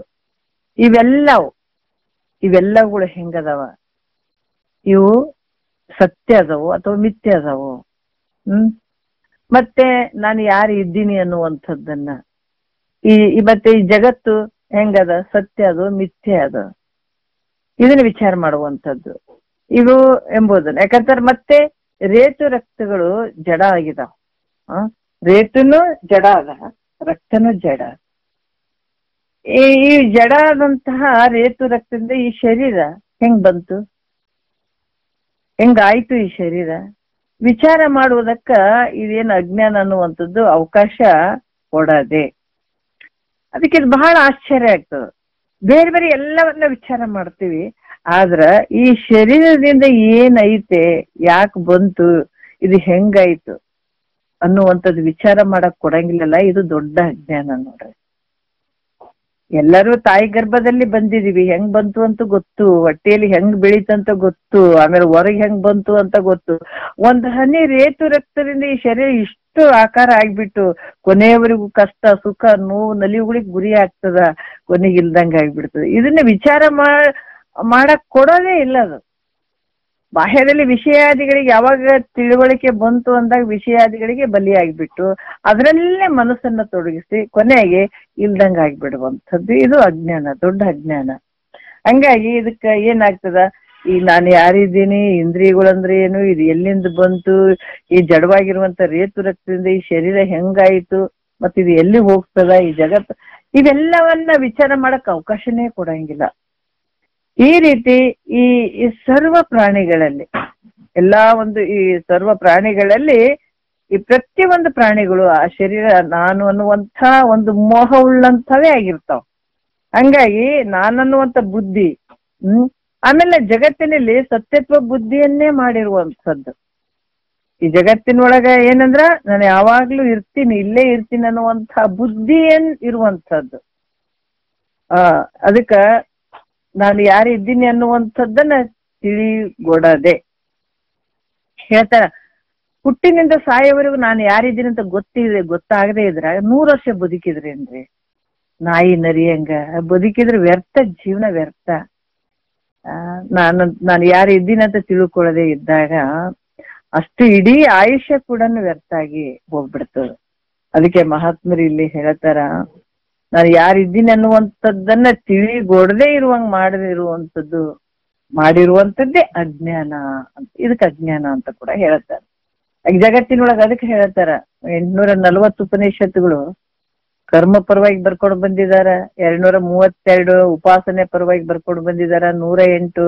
ಇವೆಲ್ಲವುಗಳು ಹೆಂಗದವ, ಇವು ಸತ್ಯ ಅದವು ಅಥವಾ ಮಿಥ್ಯ ಅದವು. ಮತ್ತೆ ನಾನು ಯಾರು ಇದ್ದೀನಿ ಅನ್ನುವಂಥದ್ದನ್ನ, ಮತ್ತೆ ಈ ಜಗತ್ತು ಹೆಂಗದ, ಸತ್ಯ ಅದು ಮಿಥ್ಯ ಅದು, ಇದನ್ನ ವಿಚಾರ ಮಾಡುವಂಥದ್ದು ಇವು ಎಂಬುದನ್ನ. ಯಾಕಂತಾರೆ ಮತ್ತೆ ರೇತು ರಕ್ತಗಳು ಜಡ ಆಗಿದಾವ. ರೇತುನು ಜಡ ಅದ, ರಕ್ತನು ಜಡ. ಈ ಜಡ ಆದಂತಹ ರೇತು ರಕ್ತದಿಂದ ಈ ಶರೀರ ಹೆಂಗ್ ಬಂತು, ಹೆಂಗಾಯ್ತು ಈ ಶರೀರ ವಿಚಾರ ಮಾಡುವುದಕ್ಕ ಇದೇನು ಅಜ್ಞಾನ ಅನ್ನುವಂಥದ್ದು ಅವಕಾಶ ಕೊಡದೆ. ಅದಕ್ಕೆ ಇದು ಬಹಳ ಆಶ್ಚರ್ಯ ಆಗ್ತದೆ. ಬೇರೆ ಬೇರೆ ಎಲ್ಲವನ್ನ ವಿಚಾರ ಮಾಡ್ತೀವಿ, ಆದ್ರ ಈ ಶರೀರದಿಂದ ಏನೈತೆ, ಯಾಕೆ ಬಂತು, ಇದು ಹೆಂಗಾಯ್ತು ಅನ್ನುವಂಥದ್ದು ವಿಚಾರ ಮಾಡಕ್ ಕೊಡಂಗಿಲ್ಲಲ್ಲ. ಇದು ದೊಡ್ಡ ಅಜ್ಞಾನ ನೋಡ್ರಿ. ಎಲ್ಲರೂ ತಾಯಿ ಗರ್ಭದಲ್ಲಿ ಬಂದಿದೀವಿ, ಹೆಂಗ್ ಬಂತು ಅಂತ ಗೊತ್ತು, ಹೊಟ್ಟೆಯಲ್ಲಿ ಹೆಂಗ್ ಬೆಳೀತಂತ ಗೊತ್ತು, ಆಮೇಲೆ ಹೊರಗೆ ಹೆಂಗ್ ಬಂತು ಅಂತ ಗೊತ್ತು. ಒಂದ್ ಹನಿ ರೇತು ರಕ್ತದಿಂದ ಈ ಶರೀರ ಇಷ್ಟು ಆಕಾರ ಆಗ್ಬಿಟ್ಟು ಕೊನೆಯವರೆಗೂ ಕಷ್ಟ ಸುಖ ನೋವು ನಲಿವುಗಳಿಗೆ ಗುರಿ ಆಗ್ತದ, ಕೊನೆಗೆ ಇಲ್ದಂಗ ಆಗ್ಬಿಡ್ತದೆ. ಇದನ್ನ ವಿಚಾರ ಮಾಡಕ್ ಕೊಡೋದೇ ಇಲ್ಲ. ಅದು ಬಾಹ್ಯದಲ್ಲಿ ವಿಷಯಾದಿಗಳಿಗೆ ಯಾವಾಗ ತಿಳುವಳಿಕೆ ಬಂತು ಅಂದಾಗ ವಿಷಯಾದಿಗಳಿಗೆ ಬಲಿಯಾಗಿಬಿಟ್ಟು ಅದರಲ್ಲೇ ಮನಸ್ಸನ್ನ ತೊಡಗಿಸಿ ಕೊನೆಗೆ ಇಲ್ದಂಗ ಆಗ್ಬಿಡುವಂಥದ್ದು ಇದು ಅಜ್ಞಾನ, ದೊಡ್ಡ ಅಜ್ಞಾನ. ಹಂಗಾಗಿ ಇದಕ್ಕ ಏನಾಗ್ತದ, ಈ ನಾನು ಯಾರಿದ್ದೀನಿ, ಇಂದ್ರಿಯಗಳಂದ್ರೆ ಏನು, ಇದು ಎಲ್ಲಿಂದ ಬಂತು, ಈ ಜಡವಾಗಿರುವಂತ ರೇತು ರಕ್ತದಿಂದ ಈ ಶರೀರ ಹೆಂಗಾಯ್ತು, ಮತ್ತೆ ಇದು ಎಲ್ಲಿ ಹೋಗ್ತದ, ಈ ಜಗತ್ತು, ಇವೆಲ್ಲವನ್ನ ವಿಚಾರ ಮಾಡಕ್ ಅವಕಾಶನೇ ಕೊಡಂಗಿಲ್ಲ. ಈ ರೀತಿ ಈ ಸರ್ವ ಪ್ರಾಣಿಗಳಲ್ಲಿ ಈ ಸರ್ವ ಪ್ರಾಣಿಗಳಲ್ಲಿ ಈ ಪ್ರತಿಯೊಂದು ಪ್ರಾಣಿಗಳು ಆ ಶರೀರ ನಾನು ಅನ್ನುವಂಥ ಒಂದು ಮೋಹವುಳ್ಳಂಥವೇ ಆಗಿರ್ತಾವ. ಹಂಗಾಗಿ ನಾನನ್ನುವಂಥ ಬುದ್ಧಿ, ಆಮೇಲೆ ಜಗತ್ತಿನಲ್ಲಿ ಸತ್ಯತ್ವ ಬುದ್ಧಿಯನ್ನೇ ಮಾಡಿರುವಂಥದ್ದು. ಈ ಜಗತ್ತಿನೊಳಗ ಏನಂದ್ರ ನಾನು ಯಾವಾಗ್ಲೂ ಇರ್ತೀನಿ, ಇಲ್ಲೇ ಇರ್ತೀನಿ ಅನ್ನುವಂಥ ಬುದ್ಧಿ ಇರುವಂಥದ್ದು. ಅದಕ್ಕ ನಾನು ಯಾರಿದ್ದೀನಿ ಅನ್ನುವಂಥದ್ದನ್ನ ತಿಳಿಗೊಡದೆ ಹೇಳ್ತಾರ. ಹುಟ್ಟಿನಿಂದ ಸಾಯೋವರೆಗೂ ನಾನು ಯಾರಿದ್ದೀನಿ ಅಂತ ಗೊತ್ತಾಗದೇ ಇದ್ರ 100 ವರ್ಷ ಬದುಕಿದ್ರೇನ್ರಿ? ನಾಯಿ ನರಿಯಂಗ ಬದುಕಿದ್ರೆ ವ್ಯರ್ಥ, ಜೀವನ ವ್ಯರ್ಥ. ನಾನು ಯಾರು ಇದ್ದೀನಿ ಅಂತ ತಿಳ್ಕೊಳ್ಳದೆ ಇದ್ದಾಗ ಅಷ್ಟು ಇಡೀ ಆಯುಷ್ಯ ಕೂಡ ವ್ಯರ್ಥ ಆಗಿ ಹೋಗ್ಬಿಡ್ತದ. ಅದಕ್ಕೆ ಮಹಾತ್ಮರು ಇಲ್ಲಿ ಹೇಳ್ತಾರ, ನಾನು ಯಾರಿದ್ದೀನಿ ಅನ್ನುವಂಥದ್ದನ್ನ ತಿಳಿಗೊಡದೆ ಇರುವಂಗ ಮಾಡಿರುವಂಥದ್ದೇ ಅಜ್ಞಾನ ಅಂತ. ಇದಕ್ಕೆ ಅಜ್ಞಾನ ಅಂತ ಕೂಡ ಹೇಳ್ತಾರೆ. ಜಗತ್ತಿನೊಳಗೆ ಅದಕ್ಕೆ ಹೇಳ್ತಾರ 840 ಉಪನಿಷತ್ತುಗಳು ಕರ್ಮ ಪರವಾಗಿ ಬರ್ಕೊಂಡು ಬಂದಿದಾರ, 232 ಉಪಾಸನೆ ಪರವಾಗಿ ಬರ್ಕೊಂಡು ಬಂದಿದಾರ, 108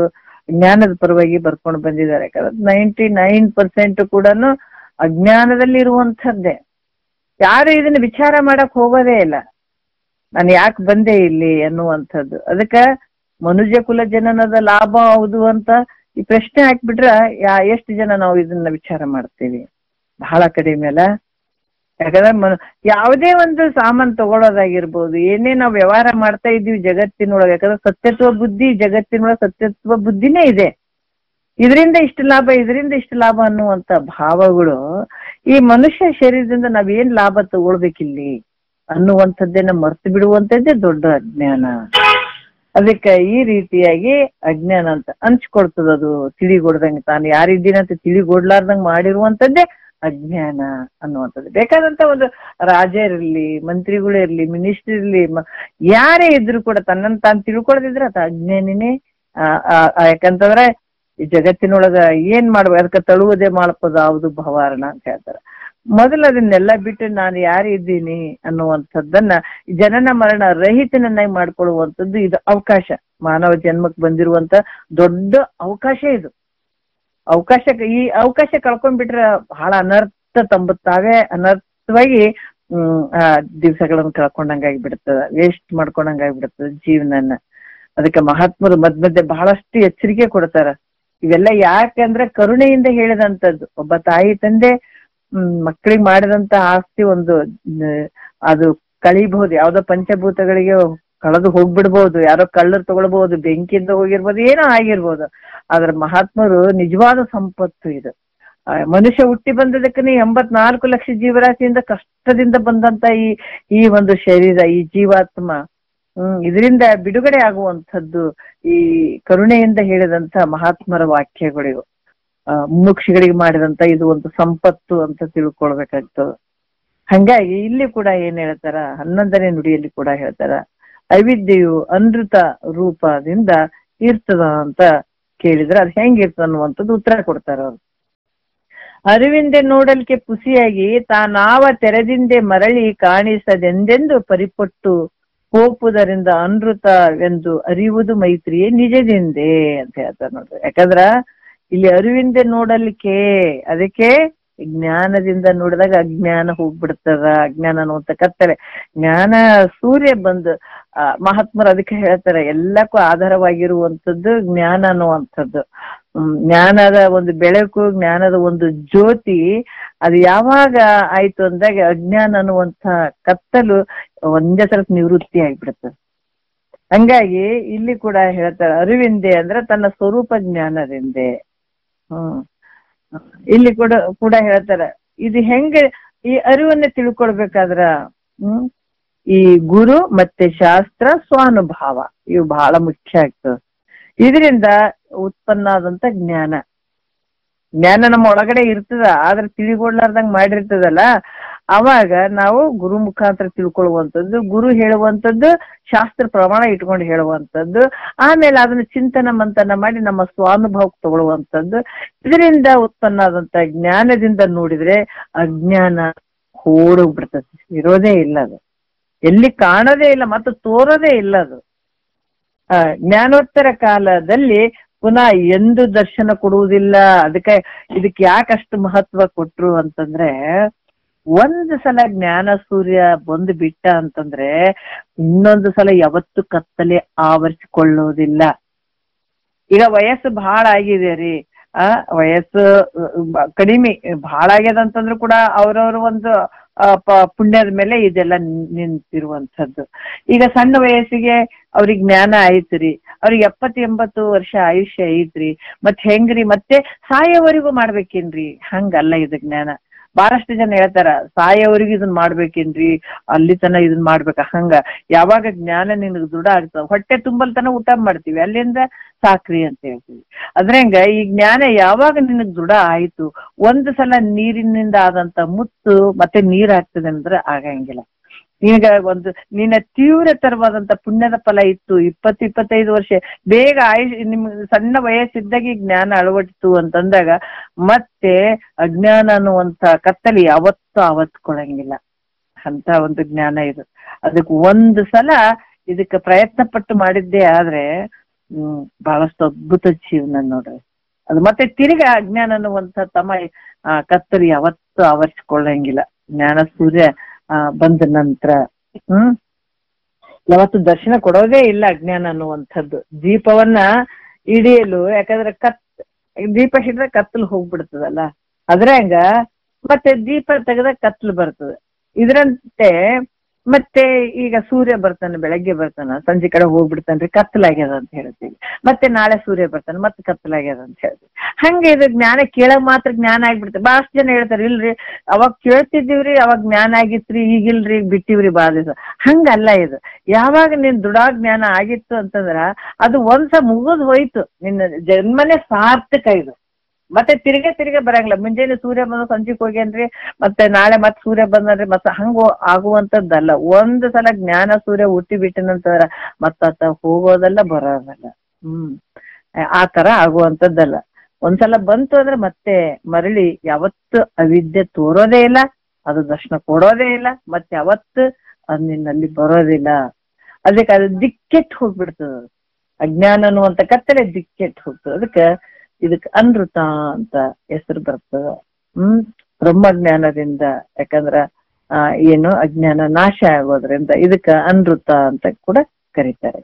ಜ್ಞಾನದ ಪರವಾಗಿ ಬರ್ಕೊಂಡು ಬಂದಿದ್ದಾರೆ. ಯಾಕಂದ್ರೆ 99% ಕೂಡ ಅಜ್ಞಾನದಲ್ಲಿ ಇರುವಂಥದ್ದೇ. ಯಾರು ಇದನ್ನ ವಿಚಾರ ಮಾಡಕ್ ಹೋಗೋದೇ ಇಲ್ಲ, ನಾನು ಯಾಕೆ ಬಂದೆ ಇಲ್ಲಿ ಅನ್ನುವಂಥದ್ದು. ಅದಕ್ಕ ಮನುಜ ಕುಲ ಜನನದ ಲಾಭ ಹೌದು ಅಂತ ಈ ಪ್ರಶ್ನೆ ಹಾಕ್ಬಿಟ್ರ ಎಷ್ಟು ಜನ ನಾವು ಇದನ್ನ ವಿಚಾರ ಮಾಡ್ತೀವಿ? ಬಹಳ ಕಡಿಮೆ ಅಲ್ಲ. ಯಾಕಂದ್ರೆ ಯಾವುದೇ ಒಂದು ಸಾಮಾನು ತಗೊಳ್ಳೋದಾಗಿರ್ಬೋದು, ಏನೇ ನಾವು ವ್ಯವಹಾರ ಮಾಡ್ತಾ ಇದೀವಿ ಜಗತ್ತಿನೊಳಗೆ, ಯಾಕಂದ್ರೆ ಸತ್ಯತ್ವ ಬುದ್ಧಿ ಜಗತ್ತಿನೊಳಗೆ ಸತ್ಯತ್ವ ಬುದ್ಧಿನೇ ಇದೆ. ಇದರಿಂದ ಇಷ್ಟು ಲಾಭ, ಇದರಿಂದ ಇಷ್ಟು ಲಾಭ ಅನ್ನುವಂತ ಭಾವಗಳು ಈ ಮನುಷ್ಯ ಶರೀರದಿಂದ ನಾವೇನ್ ಲಾಭ ತಗೊಳ್ಬೇಕಿಲ್ಲಿ ಅನ್ನುವಂಥದ್ದೇನ ಮರ್ತು ಬಿಡುವಂತದ್ದೇ ದೊಡ್ಡ ಅಜ್ಞಾನ. ಅದಕ್ಕೆ ಈ ರೀತಿಯಾಗಿ ಅಜ್ಞಾನ ಅಂತ ಹಂಚ್ಕೊಡ್ತದ. ಅದು ತಿಳಿಗೊಡ್ದಂಗೆ, ತಾನು ಯಾರಿದ್ದೀನಿ ಅಂತ ತಿಳಿಗೊಡ್ಲಾರ್ದಂಗ್ ಮಾಡಿರುವಂತದ್ದೇ ಅಜ್ಞಾನ ಅನ್ನುವಂಥದ್ದು. ಬೇಕಾದಂತ ಒಂದು ರಾಜರಿರ್ಲಿ, ಮಂತ್ರಿಗಳಿರ್ಲಿ, ಮಿನಿಸ್ಟರ್ ಇರ್ಲಿ, ಯಾರೇ ಇದ್ರು ಕೂಡ ತನ್ನನ್ನು ತಾನು ತಿಳ್ಕೊಳ್ದಿದ್ರೆ ಅದು ಅಜ್ಞಾನಿನೇ. ಯಾಕಂತಂದ್ರೆ ಈ ಜಗತ್ತಿನೊಳಗ ಏನ್ ಮಾಡ್ಬೇಕು, ಅದಕ್ಕೆ ತಳುವುದೇ ಮಾಡ್ಬೋದು ಯಾವುದು ಭವಾರಣ ಅಂತ ಹೇಳ್ತಾರೆ. ಮೊದಲು ಅದನ್ನೆಲ್ಲ ಬಿಟ್ಟು ನಾನು ಯಾರಿದ್ದೀನಿ ಅನ್ನುವಂಥದ್ದನ್ನ ಜನನ ಮರಣ ರಹಿತನನ್ನಾಗಿ ಮಾಡ್ಕೊಳ್ಳುವಂಥದ್ದು ಇದು ಅವಕಾಶ. ಮಾನವ ಜನ್ಮಕ್ಕೆ ಬಂದಿರುವಂತ ದೊಡ್ಡ ಅವಕಾಶ ಇದು. ಈ ಅವಕಾಶ ಕಳ್ಕೊಂಡ್ಬಿಟ್ರೆ ಬಹಳ ಅನರ್ಥ ತಂಬುತ್ತಾವೆ, ಅನರ್ಥವಾಗಿ ದಿವಸಗಳನ್ನು ಕಳ್ಕೊಂಡಂಗಾಗಿಬಿಡ್ತದ, ವೇಸ್ಟ್ ಮಾಡ್ಕೊಂಡಂಗಾಗಿಬಿಡ್ತದ ಜೀವನನ್ನ. ಅದಕ್ಕೆ ಮಹಾತ್ಮರು ಮಧ್ಯೆ ಬಹಳಷ್ಟು ಎಚ್ಚರಿಕೆ ಕೊಡ್ತಾರ. ಇವೆಲ್ಲ ಯಾಕಂದ್ರೆ ಕರುಣೆಯಿಂದ ಹೇಳಿದಂಥದ್ದು. ಒಬ್ಬ ತಾಯಿ ತಂದೆ ಮಕ್ಕಳಿಗೆ ಮಾಡಿದಂತ ಆಸ್ತಿ ಒಂದು ಅದು ಕಳಿಬಹುದು, ಯಾವ್ದೋ ಪಂಚಭೂತಗಳಿಗೆ ಕಳೆದು ಹೋಗ್ಬಿಡ್ಬೋದು, ಯಾರೋ ಕಳ್ಳರು ತಗೊಳ್ಬಹುದು, ಬೆಂಕಿಯಿಂದ ಹೋಗಿರ್ಬೋದು, ಏನೋ ಆಗಿರ್ಬೋದು. ಆದ್ರೆ ಮಹಾತ್ಮರು ನಿಜವಾದ ಸಂಪತ್ತು ಇದು. ಮನುಷ್ಯ ಹುಟ್ಟಿ ಬಂದದಕ್ಕನೇ 84 ಲಕ್ಷ ಜೀವರಾಶಿಯಿಂದ ಕಷ್ಟದಿಂದ ಬಂದಂತ ಈ ಒಂದು ಶರೀರ, ಈ ಜೀವಾತ್ಮ, ಇದರಿಂದ ಬಿಡುಗಡೆ ಆಗುವಂಥದ್ದು ಈ ಕರುಣೆಯಿಂದ ಹೇಳಿದಂತ ಮಹಾತ್ಮರ ವಾಕ್ಯಗಳಿವು. ಮುಕ್ಷಿಗಳಿಗೆ ಮಾಡಿದಂತ ಇದು ಒಂದು ಸಂಪತ್ತು ಅಂತ ತಿಳ್ಕೊಳ್ಬೇಕಾಗ್ತದೆ. ಹಂಗಾಗಿ ಇಲ್ಲಿ ಕೂಡ ಏನ್ ಹೇಳ್ತಾರ, 11ನೇ ನುಡಿಯಲ್ಲಿ ಕೂಡ ಹೇಳ್ತಾರ, ಅವಿದ್ಯೆಯು ಅನೃತ ರೂಪದಿಂದ ಇರ್ತದ ಅಂತ ಕೇಳಿದ್ರೆ ಅದು ಹೆಂಗಿರ್ತದ ಅನ್ನುವಂಥದ್ದು ಉತ್ತರ ಕೊಡ್ತಾರ ಅವ್ರು. ಅರಿವಿಂದೆ ನೋಡಲಿಕ್ಕೆ ಪುಸಿಯಾಗಿ ತಾನಾವ ತೆರೆದಿಂದೆ ಮರಳಿ ಕಾಣಿಸದೆಂದೆಂದು ಪರಿಪಟ್ಟು ಹೋಪುದರಿಂದ ಅನೃತವೆಂದು ಅರಿಯುವುದು ಮೈತ್ರಿಯೇ ನಿಜದಿಂದೆ ಅಂತ ಹೇಳ್ತಾರೆ ನೋಡ್ರಿ. ಯಾಕಂದ್ರ ಇಲ್ಲಿ ಅರಿವಿಂದೆ ನೋಡಲಿಕ್ಕೆ, ಅದಕ್ಕೆ ಜ್ಞಾನದಿಂದ ನೋಡಿದಾಗ ಅಜ್ಞಾನ ಹೋಗ್ಬಿಡ್ತದ. ಅಜ್ಞಾನ ಅನ್ನುವಂತ ಕತ್ತಲೆ, ಜ್ಞಾನ ಸೂರ್ಯ ಬಂದು ಮಹಾತ್ಮರು ಅದಕ್ಕೆ ಹೇಳ್ತಾರೆ ಎಲ್ಲಕ್ಕೂ ಆಧಾರವಾಗಿರುವಂಥದ್ದು ಜ್ಞಾನ ಅನ್ನುವಂಥದ್ದು. ಜ್ಞಾನದ ಒಂದು ಬೆಳಕು, ಜ್ಞಾನದ ಒಂದು ಜ್ಯೋತಿ, ಅದು ಯಾವಾಗ ಆಯ್ತು ಅಂದಾಗ ಅಜ್ಞಾನ ಅನ್ನುವಂಥ ಕತ್ತಲು ಒಂದೇ ಸಲ ನಿವೃತ್ತಿ ಆಗ್ಬಿಡುತ್ತೆ. ಹಂಗಾಗಿ ಇಲ್ಲಿ ಕೂಡ ಹೇಳ್ತಾರೆ ಅರಿವಿಂದೆ ಅಂದ್ರೆ ತನ್ನ ಸ್ವರೂಪ ಜ್ಞಾನದಿಂದೆ. ಇಲ್ಲಿ ಕೂಡ ಹೇಳ್ತಾರ ಇದು ಹೆಂಗೆ ಈ ಅರಿವನ್ನ ತಿಳ್ಕೊಳ್ಬೇಕಾದ್ರ ಈ ಗುರು ಮತ್ತೆ ಶಾಸ್ತ್ರ ಸ್ವಾನುಭಾವ ಇವು ಬಹಳ ಮುಖ್ಯ ಆಗ್ತದೆ. ಇದರಿಂದ ಉತ್ಪನ್ನ ಆದಂತ ಜ್ಞಾನ ನಮ್ಮ ಒಳಗಡೆ ಇರ್ತದ, ಆದ್ರೆ ತಿಳಿಗೊಡ್ಲಾರ್ದಂಗ್ ಮಾಡಿರ್ತದಲ್ಲ, ಅವಾಗ ನಾವು ಗುರು ಮುಖಾಂತರ ತಿಳ್ಕೊಳ್ಳುವಂಥದ್ದು, ಗುರು ಹೇಳುವಂಥದ್ದು, ಶಾಸ್ತ್ರ ಪ್ರಮಾಣ ಇಟ್ಕೊಂಡು ಹೇಳುವಂಥದ್ದು, ಆಮೇಲೆ ಅದನ್ನ ಚಿಂತನ ಮಂಥನ ಮಾಡಿ ನಮ್ಮ ಸ್ವಾನುಭವಕ್ಕೆ ತಗೊಳ್ಳುವಂಥದ್ದು. ಇದರಿಂದ ಉತ್ಪನ್ನ ಆದಂತ ಜ್ಞಾನದಿಂದ ನೋಡಿದ್ರೆ ಅಜ್ಞಾನ ಓಡೋಗ್ಬಿಡ್ತದೆ, ಇರೋದೇ ಇಲ್ಲ, ಅದು ಎಲ್ಲಿ ಕಾಣೋದೇ ಇಲ್ಲ ಮತ್ತು ತೋರೋದೇ ಇಲ್ಲ. ಅದು ಜ್ಞಾನೋತ್ತರ ಕಾಲದಲ್ಲಿ ಪುನಃ ಎಂದು ದರ್ಶನ ಕೊಡುವುದಿಲ್ಲ. ಇದಕ್ಕೆ ಯಾಕಷ್ಟು ಮಹತ್ವ ಕೊಟ್ರು ಅಂತಂದ್ರೆ, ಒಂದು ಸಲ ಜ್ಞಾನ ಸೂರ್ಯ ಬಂದು ಬಿಟ್ಟ ಅಂತಂದ್ರೆ ಇನ್ನೊಂದು ಸಲ ಯಾವತ್ತು ಕತ್ತಲೆ ಆವರಿಸಿಕೊಳ್ಳೋದಿಲ್ಲ. ಈಗ ವಯಸ್ಸು ಬಹಳ ಆಗಿದೆ ರೀ, ವಯಸ್ಸು ಕಡಿಮೆ ಬಹಳ ಆಗ್ಯದ ಅಂತಂದ್ರು ಕೂಡ ಅವ್ರವ್ರ ಒಂದು ಪುಣ್ಯದ ಮೇಲೆ ಇದೆಲ್ಲ ನಿಂತಿರುವಂಥದ್ದು. ಈಗ ಸಣ್ಣ ವಯಸ್ಸಿಗೆ ಅವ್ರಿಗೆ ಜ್ಞಾನ ಆಯ್ತ್ರಿ, ಅವ್ರಿಗೆ 70-80 ವರ್ಷ ಆಯುಷ್ಯ ಐತ್ರಿ, ಮತ್ ಹೆಂಗ್ರಿ ಮತ್ತೆ ಸಾಯೋವರೆಗೂ ಮಾಡ್ಬೇಕೇನ್ರಿ? ಹಂಗಲ್ಲ ಇದು ಜ್ಞಾನ. ಬಹಳಷ್ಟು ಜನ ಹೇಳ್ತಾರ ಸಾಯೋವರೆಗೂ ಇದನ್ ಮಾಡ್ಬೇಕೇನ್ರಿ, ಅಲ್ಲಿ ತನ ಇದನ್ ಮಾಡ್ಬೇಕ. ಹಂಗ ಯಾವಾಗ ಜ್ಞಾನ ನಿನಗ್ ದೃಢ ಆಗ್ತದ, ಹೊಟ್ಟೆ ತುಂಬಲ್ ತನ ಊಟ ಮಾಡ್ತೀವಿ, ಅಲ್ಲಿಂದ ಸಾಕ್ರಿ ಅಂತ ಹೇಳ್ತೀವಿ. ಅದ್ರಂಗ ಈ ಜ್ಞಾನ ಯಾವಾಗ ನಿನಗ್ ದೃಢ ಆಯ್ತು, ಒಂದು ಸಲ ನೀರಿನಿಂದ ಆದಂತ ಮುತ್ತು ಮತ್ತೆ ನೀರ್ ಆಗ್ತದೆ ಅಂದ್ರೆ ಆಗಂಗಿಲ್ಲ. ಈಗ ಒಂದು ನಿನ್ನ ತೀವ್ರತರವಾದಂತ ಪುಣ್ಯದ ಫಲ ಇತ್ತು, 20-25 ವರ್ಷ ಬೇಗ ನಿಮ್ ಸಣ್ಣ ವಯಸ್ಸಿದ್ದಾಗಿ ಜ್ಞಾನ ಅಳವಡಿತು ಅಂತಂದಾಗ ಮತ್ತೆ ಅಜ್ಞಾನ ಅನ್ನುವಂತ ಕತ್ತಲಿ ಯಾವತ್ತೂ ಆವತ್ಕೊಳಂಗಿಲ್ಲ. ಅಂತ ಒಂದು ಜ್ಞಾನ ಇದು. ಅದಕ್ಕೆ ಒಂದು ಸಲ ಇದಕ್ಕೆ ಪ್ರಯತ್ನ ಪಟ್ಟು ಮಾಡಿದ್ದೇ ಆದ್ರೆ ಬಹಳಷ್ಟು ಅದ್ಭುತ ಜೀವನ ನೋಡ್ರಿ. ಅದು ಮತ್ತೆ ತಿರುಗಿ ಅಜ್ಞಾನ ಅನ್ನುವಂತ ಕತ್ತಲಿ ಯಾವತ್ತೂ ಆವರಿಸಿಕೊಳ್ಳಂಗಿಲ್ಲ. ಜ್ಞಾನ ಸೂರ್ಯ ಬಂದ ನಂತರ ಯಾವತ್ತು ದರ್ಶನ ಕೊಡೋದೇ ಇಲ್ಲ ಅಜ್ಞಾನ ಅನ್ನುವಂಥದ್ದು. ದೀಪವನ್ನ ಹಿಡಿಯಲು, ಯಾಕಂದ್ರೆ ದೀಪ ಹಿಡಿದ್ರೆ ಕತ್ತಲು ಹೋಗ್ಬಿಡ್ತದಲ್ಲ, ಅದ್ರಂಗ ಮತ್ತೆ ದೀಪ ತೆಗೆದ ಕತ್ಲು ಬರ್ತದೆ. ಇದರಂತೆ ಮತ್ತೆ ಈಗ ಸೂರ್ಯ ಬರ್ತಾನೆ, ಬೆಳಗ್ಗೆ ಬರ್ತಾನ, ಸಂಜೆ ಕಡೆ ಹೋಗ್ಬಿಡ್ತಾನ್ರಿ, ಕತ್ತಲಾಗ್ಯದ ಅಂತ ಹೇಳ್ತೀವಿ. ಮತ್ತೆ ನಾಳೆ ಸೂರ್ಯ ಬರ್ತಾನೆ, ಮತ್ತೆ ಕತ್ತಲಾಗ್ಯದ ಅಂತ ಹೇಳ್ತೀವಿ. ಹಂಗೆ ಇದು ಜ್ಞಾನ ಕೇಳಕ್ ಮಾತ್ರ ಜ್ಞಾನ ಆಗ್ಬಿಡ್ತದೆ. ಬಹಳಷ್ಟು ಜನ ಹೇಳ್ತಾರೆ, ಇಲ್ರಿ ಅವಾಗ ಕೇಳ್ತಿದ್ದೀವ್ರಿ, ಅವಾಗ ಜ್ಞಾನ ಆಗಿತ್ರಿ, ಈಗಿಲ್ರಿ, ಬಿಟ್ಟಿವ್ರಿ ಬಾಳ ದಿವಸ. ಹಂಗಲ್ಲ ಇದು. ಯಾವಾಗ ನಿನ್ ದೃಢ ಜ್ಞಾನ ಆಗಿತ್ತು ಅಂತಂದ್ರ ಅದು ಒಂದ್ಸ ಮುಗಿದ್ ಹೋಯ್ತು, ನಿನ್ನ ಜನ್ಮನೇ ಸಾರ್ಥಕ ಇದು. ಮತ್ತೆ ತಿರ್ಗೆ ಬರಂಗಿಲ್ಲ. ಮುಂಜಾನೆ ಸೂರ್ಯ ಬಂದ ಸಂಜೆಗೆ ಹೋಗ್ಯನ್ರಿ, ಮತ್ತೆ ನಾಳೆ ಮತ್ತೆ ಸೂರ್ಯ ಬಂದನ್ರಿ, ಮತ್ತೆ ಹಂಗ ಆಗುವಂತದ್ದಲ್ಲ. ಒಂದು ಸಲ ಜ್ಞಾನ ಸೂರ್ಯ ಹುಟ್ಟಿ ಬಿಟ್ಟನಂತಂದ್ರ ಮತ್ತ ಹೋಗೋದಲ್ಲ, ಬರೋದಲ್ಲ. ಆ ತರ ಆಗುವಂತದ್ದಲ್ಲ. ಒಂದ್ಸಲ ಬಂತು ಅಂದ್ರೆ ಮತ್ತೆ ಮರಳಿ ಯಾವತ್ತು ಅವಿದ್ಯೆ ತೋರೋದೇ ಇಲ್ಲ, ಅದು ದರ್ಶನ ಕೊಡೋದೇ ಇಲ್ಲ, ಮತ್ತೆ ಯಾವತ್ತು ಅದು ನಿನ್ನಲ್ಲಿ ಬರೋದಿಲ್ಲ. ಅದಕ್ಕೆ ಅದು ದಿಕ್ಕೆಟ್ಟು ಹೋಗ್ಬಿಡ್ತದ. ಅಜ್ಞಾನ ಅನ್ನುವಂತ ಕತ್ತಲೆ ದಿಕ್ಕೆಟ್ಟು ಹೋಗ್ತದೆ. ಇದಕ್ಕೆ ಅನೃತ ಅಂತ ಹೆಸರು ಬರ್ತದ. ಬ್ರಹ್ಮಜ್ಞಾನದಿಂದ, ಯಾಕಂದ್ರ ಏನು ಅಜ್ಞಾನ ನಾಶ ಆಗೋದ್ರಿಂದ ಇದಕ್ಕ ಅನೃತ ಅಂತ ಕೂಡ ಕರೀತಾರೆ.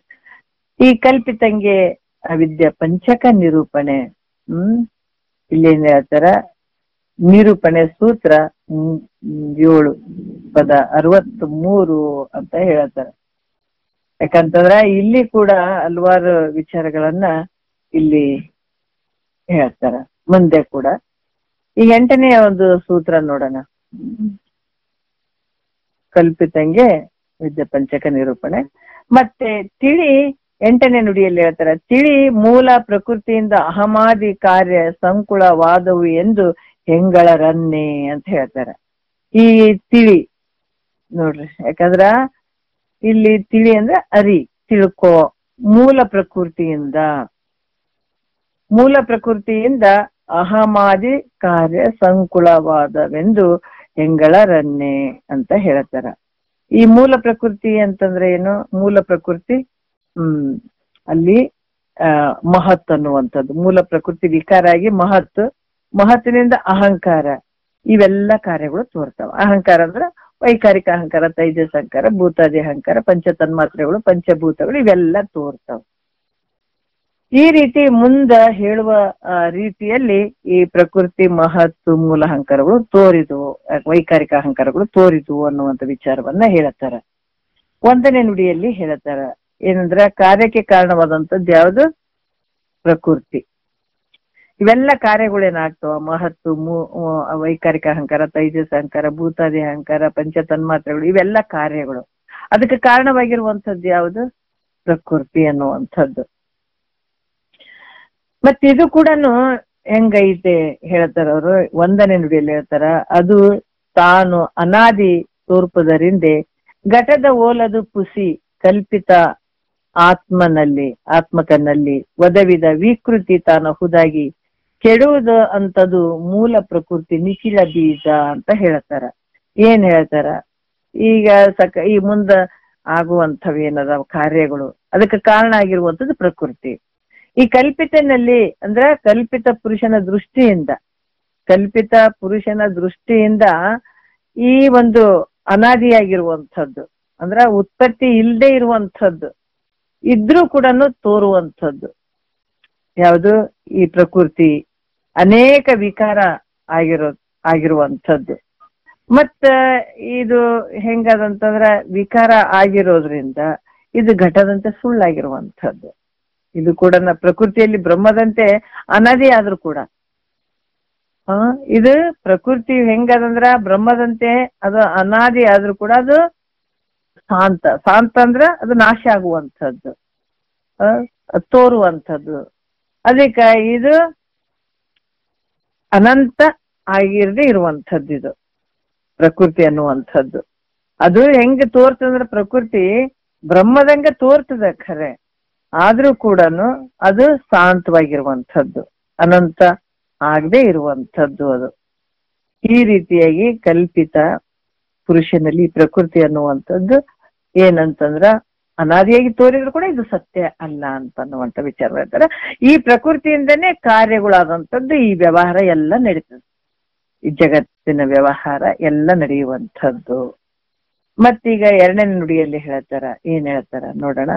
ಈ ಕಲ್ಪಿತಂಗೆ ಅವಿದ್ಯೆ ಪಂಚಕ ನಿರೂಪಣೆ. ಇಲ್ಲೇನ್ ಹೇಳ್ತಾರ, ನಿರೂಪಣೆ ಸೂತ್ರ 7 ಪದ 63 ಅಂತ ಹೇಳ್ತಾರ. ಯಾಕಂತಂದ್ರ ಇಲ್ಲಿ ಕೂಡ ಹಲವಾರು ವಿಚಾರಗಳನ್ನ ಇಲ್ಲಿ ಹೇಳ್ತಾರ. ಮುಂದೆ ಕೂಡ ಈಗ 8ನೇ ಒಂದು ಸೂತ್ರ ನೋಡೋಣ. ಕಲ್ಪಿತಂಗೆ ವಿದ್ಯೆ ಪಂಚಕ ನಿರೂಪಣೆ. ಮತ್ತೆ ತಿಳಿ 8ನೇ ನುಡಿಯಲ್ಲಿ ಹೇಳ್ತಾರ, ತಿಳಿ ಮೂಲ ಪ್ರಕೃತಿಯಿಂದ ಅಹಮಾದಿ ಕಾರ್ಯ ಸಂಕುಳವಾದವು ಎಂದು ಹೆಂಗಳರನ್ನೇ ಅಂತ ಹೇಳ್ತಾರ. ಈ ತಿಳಿ ನೋಡ್ರಿ, ಯಾಕಂದ್ರ ಇಲ್ಲಿ ತಿಳಿ ಅಂದ್ರೆ ತಿಳ್ಕೋ. ಮೂಲ ಪ್ರಕೃತಿಯಿಂದ ಅಹಮಾದಿ ಕಾರ್ಯ ಸಂಕುಳವಾದವೆಂದು ಹೆಂಗಳರನ್ನೇ ಅಂತ ಹೇಳ್ತಾರ. ಈ ಮೂಲ ಪ್ರಕೃತಿ ಅಂತಂದ್ರೆ ಏನು? ಮೂಲ ಪ್ರಕೃತಿ ಅಲ್ಲಿ ಮಹತ್ ಅನ್ನುವಂಥದ್ದು. ಮೂಲ ಪ್ರಕೃತಿ ವಿಕಾರ ಆಗಿ ಮಹತ್ತಿನಿಂದ ಅಹಂಕಾರ, ಇವೆಲ್ಲ ಕಾರ್ಯಗಳು ತೋರ್ತಾವ. ಅಹಂಕಾರ ಅಂದ್ರೆ ವೈಕಾರಿಕ ಅಹಂಕಾರ, ತೈಜಸ್ ಅಹಂಕಾರ, ಭೂತಾದಿ ಅಹಂಕಾರ, ಪಂಚತನ್ಮಾತ್ರೆಗಳು, ಪಂಚಭೂತಗಳು, ಇವೆಲ್ಲ ತೋರ್ತಾವ. ಈ ರೀತಿ ಮುಂದ ಹೇಳುವ ರೀತಿಯಲ್ಲಿ ಈ ಪ್ರಕೃತಿ ಮಹತ್ತು ಮೂಲ ಅಹಂಕಾರಗಳು ತೋರಿದ್ವು, ವೈಕಾರಿಕ ಅಹಂಕಾರಗಳು ತೋರಿದ್ವು ಅನ್ನುವಂಥ ವಿಚಾರವನ್ನ ಹೇಳತ್ತಾರ. 1ನೇ ನುಡಿಯಲ್ಲಿ ಹೇಳತ್ತಾರ ಏನಂದ್ರ, ಕಾರ್ಯಕ್ಕೆ ಕಾರಣವಾದಂಥದ್ದು ಯಾವುದು? ಪ್ರಕೃತಿ. ಇವೆಲ್ಲ ಕಾರ್ಯಗಳೇನಾಗ್ತಾವ? ಮಹತ್ತು, ವೈಕಾರಿಕ ಅಹಂಕಾರ, ತೈಜಸ್ ಅಹಂಕಾರ, ಭೂತಾದಿ ಅಹಂಕಾರ, ಪಂಚತನ್ಮಾತ್ರೆಗಳು, ಇವೆಲ್ಲ ಕಾರ್ಯಗಳು. ಅದಕ್ಕೆ ಕಾರಣವಾಗಿರುವಂಥದ್ದು ಯಾವುದು? ಪ್ರಕೃತಿ ಅನ್ನುವಂಥದ್ದು. ಮತ್ತೆ ಇದು ಕೂಡ ಹೆಂಗೈತೆ ಹೇಳ್ತಾರ ಅವರು 1ನೇ ನುಡಿಯಲ್ಲಿ ಹೇಳ್ತಾರ, ಅದು ತಾನು ಅನಾದಿ ತೋರ್ಪದರಿಂದೆ ಘಟದ ಓಲದು ಪುಸಿ ಕಲ್ಪಿತ ಆತ್ಮಕನಲ್ಲಿ ಒದವಿದ ವಿಕೃತಿ ತಾನಹುದಾಗಿ ಕೆಡುವುದು ಅಂತದು ಮೂಲ ಪ್ರಕೃತಿ ನಿಖಿಲ ಬೀಜ ಅಂತ ಹೇಳ್ತಾರ. ಏನ್ ಹೇಳ್ತಾರ? ಈಗ ಈ ಮುಂದ ಆಗುವಂಥವೇನದ ಕಾರ್ಯಗಳು, ಅದಕ್ಕೆ ಕಾರಣ ಆಗಿರುವಂಥದ್ದು ಪ್ರಕೃತಿ. ಈ ಕಲ್ಪಿತನಲ್ಲಿ ಅಂದ್ರ ಕಲ್ಪಿತ ಪುರುಷನ ದೃಷ್ಟಿಯಿಂದ ಈ ಒಂದು ಅನಾದಿಯಾಗಿರುವಂಥದ್ದು, ಅಂದ್ರ ಉತ್ಪತ್ತಿ ಇಲ್ಲದೆ ಇರುವಂಥದ್ದು ಇದ್ರೂ ಕೂಡ ತೋರುವಂಥದ್ದು ಯಾವುದು? ಈ ಪ್ರಕೃತಿ ಅನೇಕ ವಿಕಾರ ಆಗಿರುವಂಥದ್ದು. ಮತ್ತ ಇದು ಹೆಂಗದಂತಂದ್ರ ವಿಕಾರ ಆಗಿರೋದ್ರಿಂದ ಇದು ಘಟದಂತೆ ಸುಳ್ಳಾಗಿರುವಂಥದ್ದು. ಇದು ಕೂಡ ಪ್ರಕೃತಿಯಲ್ಲಿ ಬ್ರಹ್ಮದಂತೆ ಅನಾದಿ ಆದ್ರೂ ಕೂಡ ಇದು ಪ್ರಕೃತಿ ಹೆಂಗದಂದ್ರ ಬ್ರಹ್ಮದಂತೆ ಅದು ಅನಾದಿ ಆದ್ರೂ ಕೂಡ ಅದು ಶಾಂತ ಅಂದ್ರ ಅದು ನಾಶ ಆಗುವಂಥದ್ದು, ತೋರುವಂಥದ್ದು. ಅದಕ್ಕೆ ಇದು ಅನಂತ ಆಗಿರದೆ ಇರುವಂಥದ್ದು ಇದು ಪ್ರಕೃತಿ ಅನ್ನುವಂಥದ್ದು. ಅದು ಹೆಂಗ ತೋರ್ತಂದ್ರ ಪ್ರಕೃತಿ ಬ್ರಹ್ಮದಂಗ ತೋರ್ತದ ಖರೆ, ಆದ್ರೂ ಕೂಡ ಅದು ಶಾಂತವಾಗಿರುವಂಥದ್ದು, ಅನಂತ ಆಗದೆ ಇರುವಂಥದ್ದು ಅದು. ಈ ರೀತಿಯಾಗಿ ಕಲ್ಪಿತ ಪುರುಷನಲ್ಲಿ ಪ್ರಕೃತಿ ಅನ್ನುವಂಥದ್ದು ಏನಂತಂದ್ರ ಅನಾದಿಯಾಗಿ ತೋರಿದ್ರು ಕೂಡ ಇದು ಸತ್ಯ ಅಲ್ಲ ಅಂತನ್ನುವಂಥ ವಿಚಾರ ಹೇಳ್ತಾರೆ. ಈ ಪ್ರಕೃತಿಯಿಂದನೇ ಕಾರ್ಯಗಳಾದಂಥದ್ದು, ಈ ವ್ಯವಹಾರ ಎಲ್ಲ ನಡೀತದೆ, ಈ ಜಗತ್ತಿನ ವ್ಯವಹಾರ ಎಲ್ಲ ನಡೆಯುವಂಥದ್ದು. ಮತ್ತೀಗ 2ನೇ ನುಡಿಯಲ್ಲಿ ಹೇಳ್ತಾರ, ಏನ್ ಹೇಳ್ತಾರ ನೋಡೋಣ.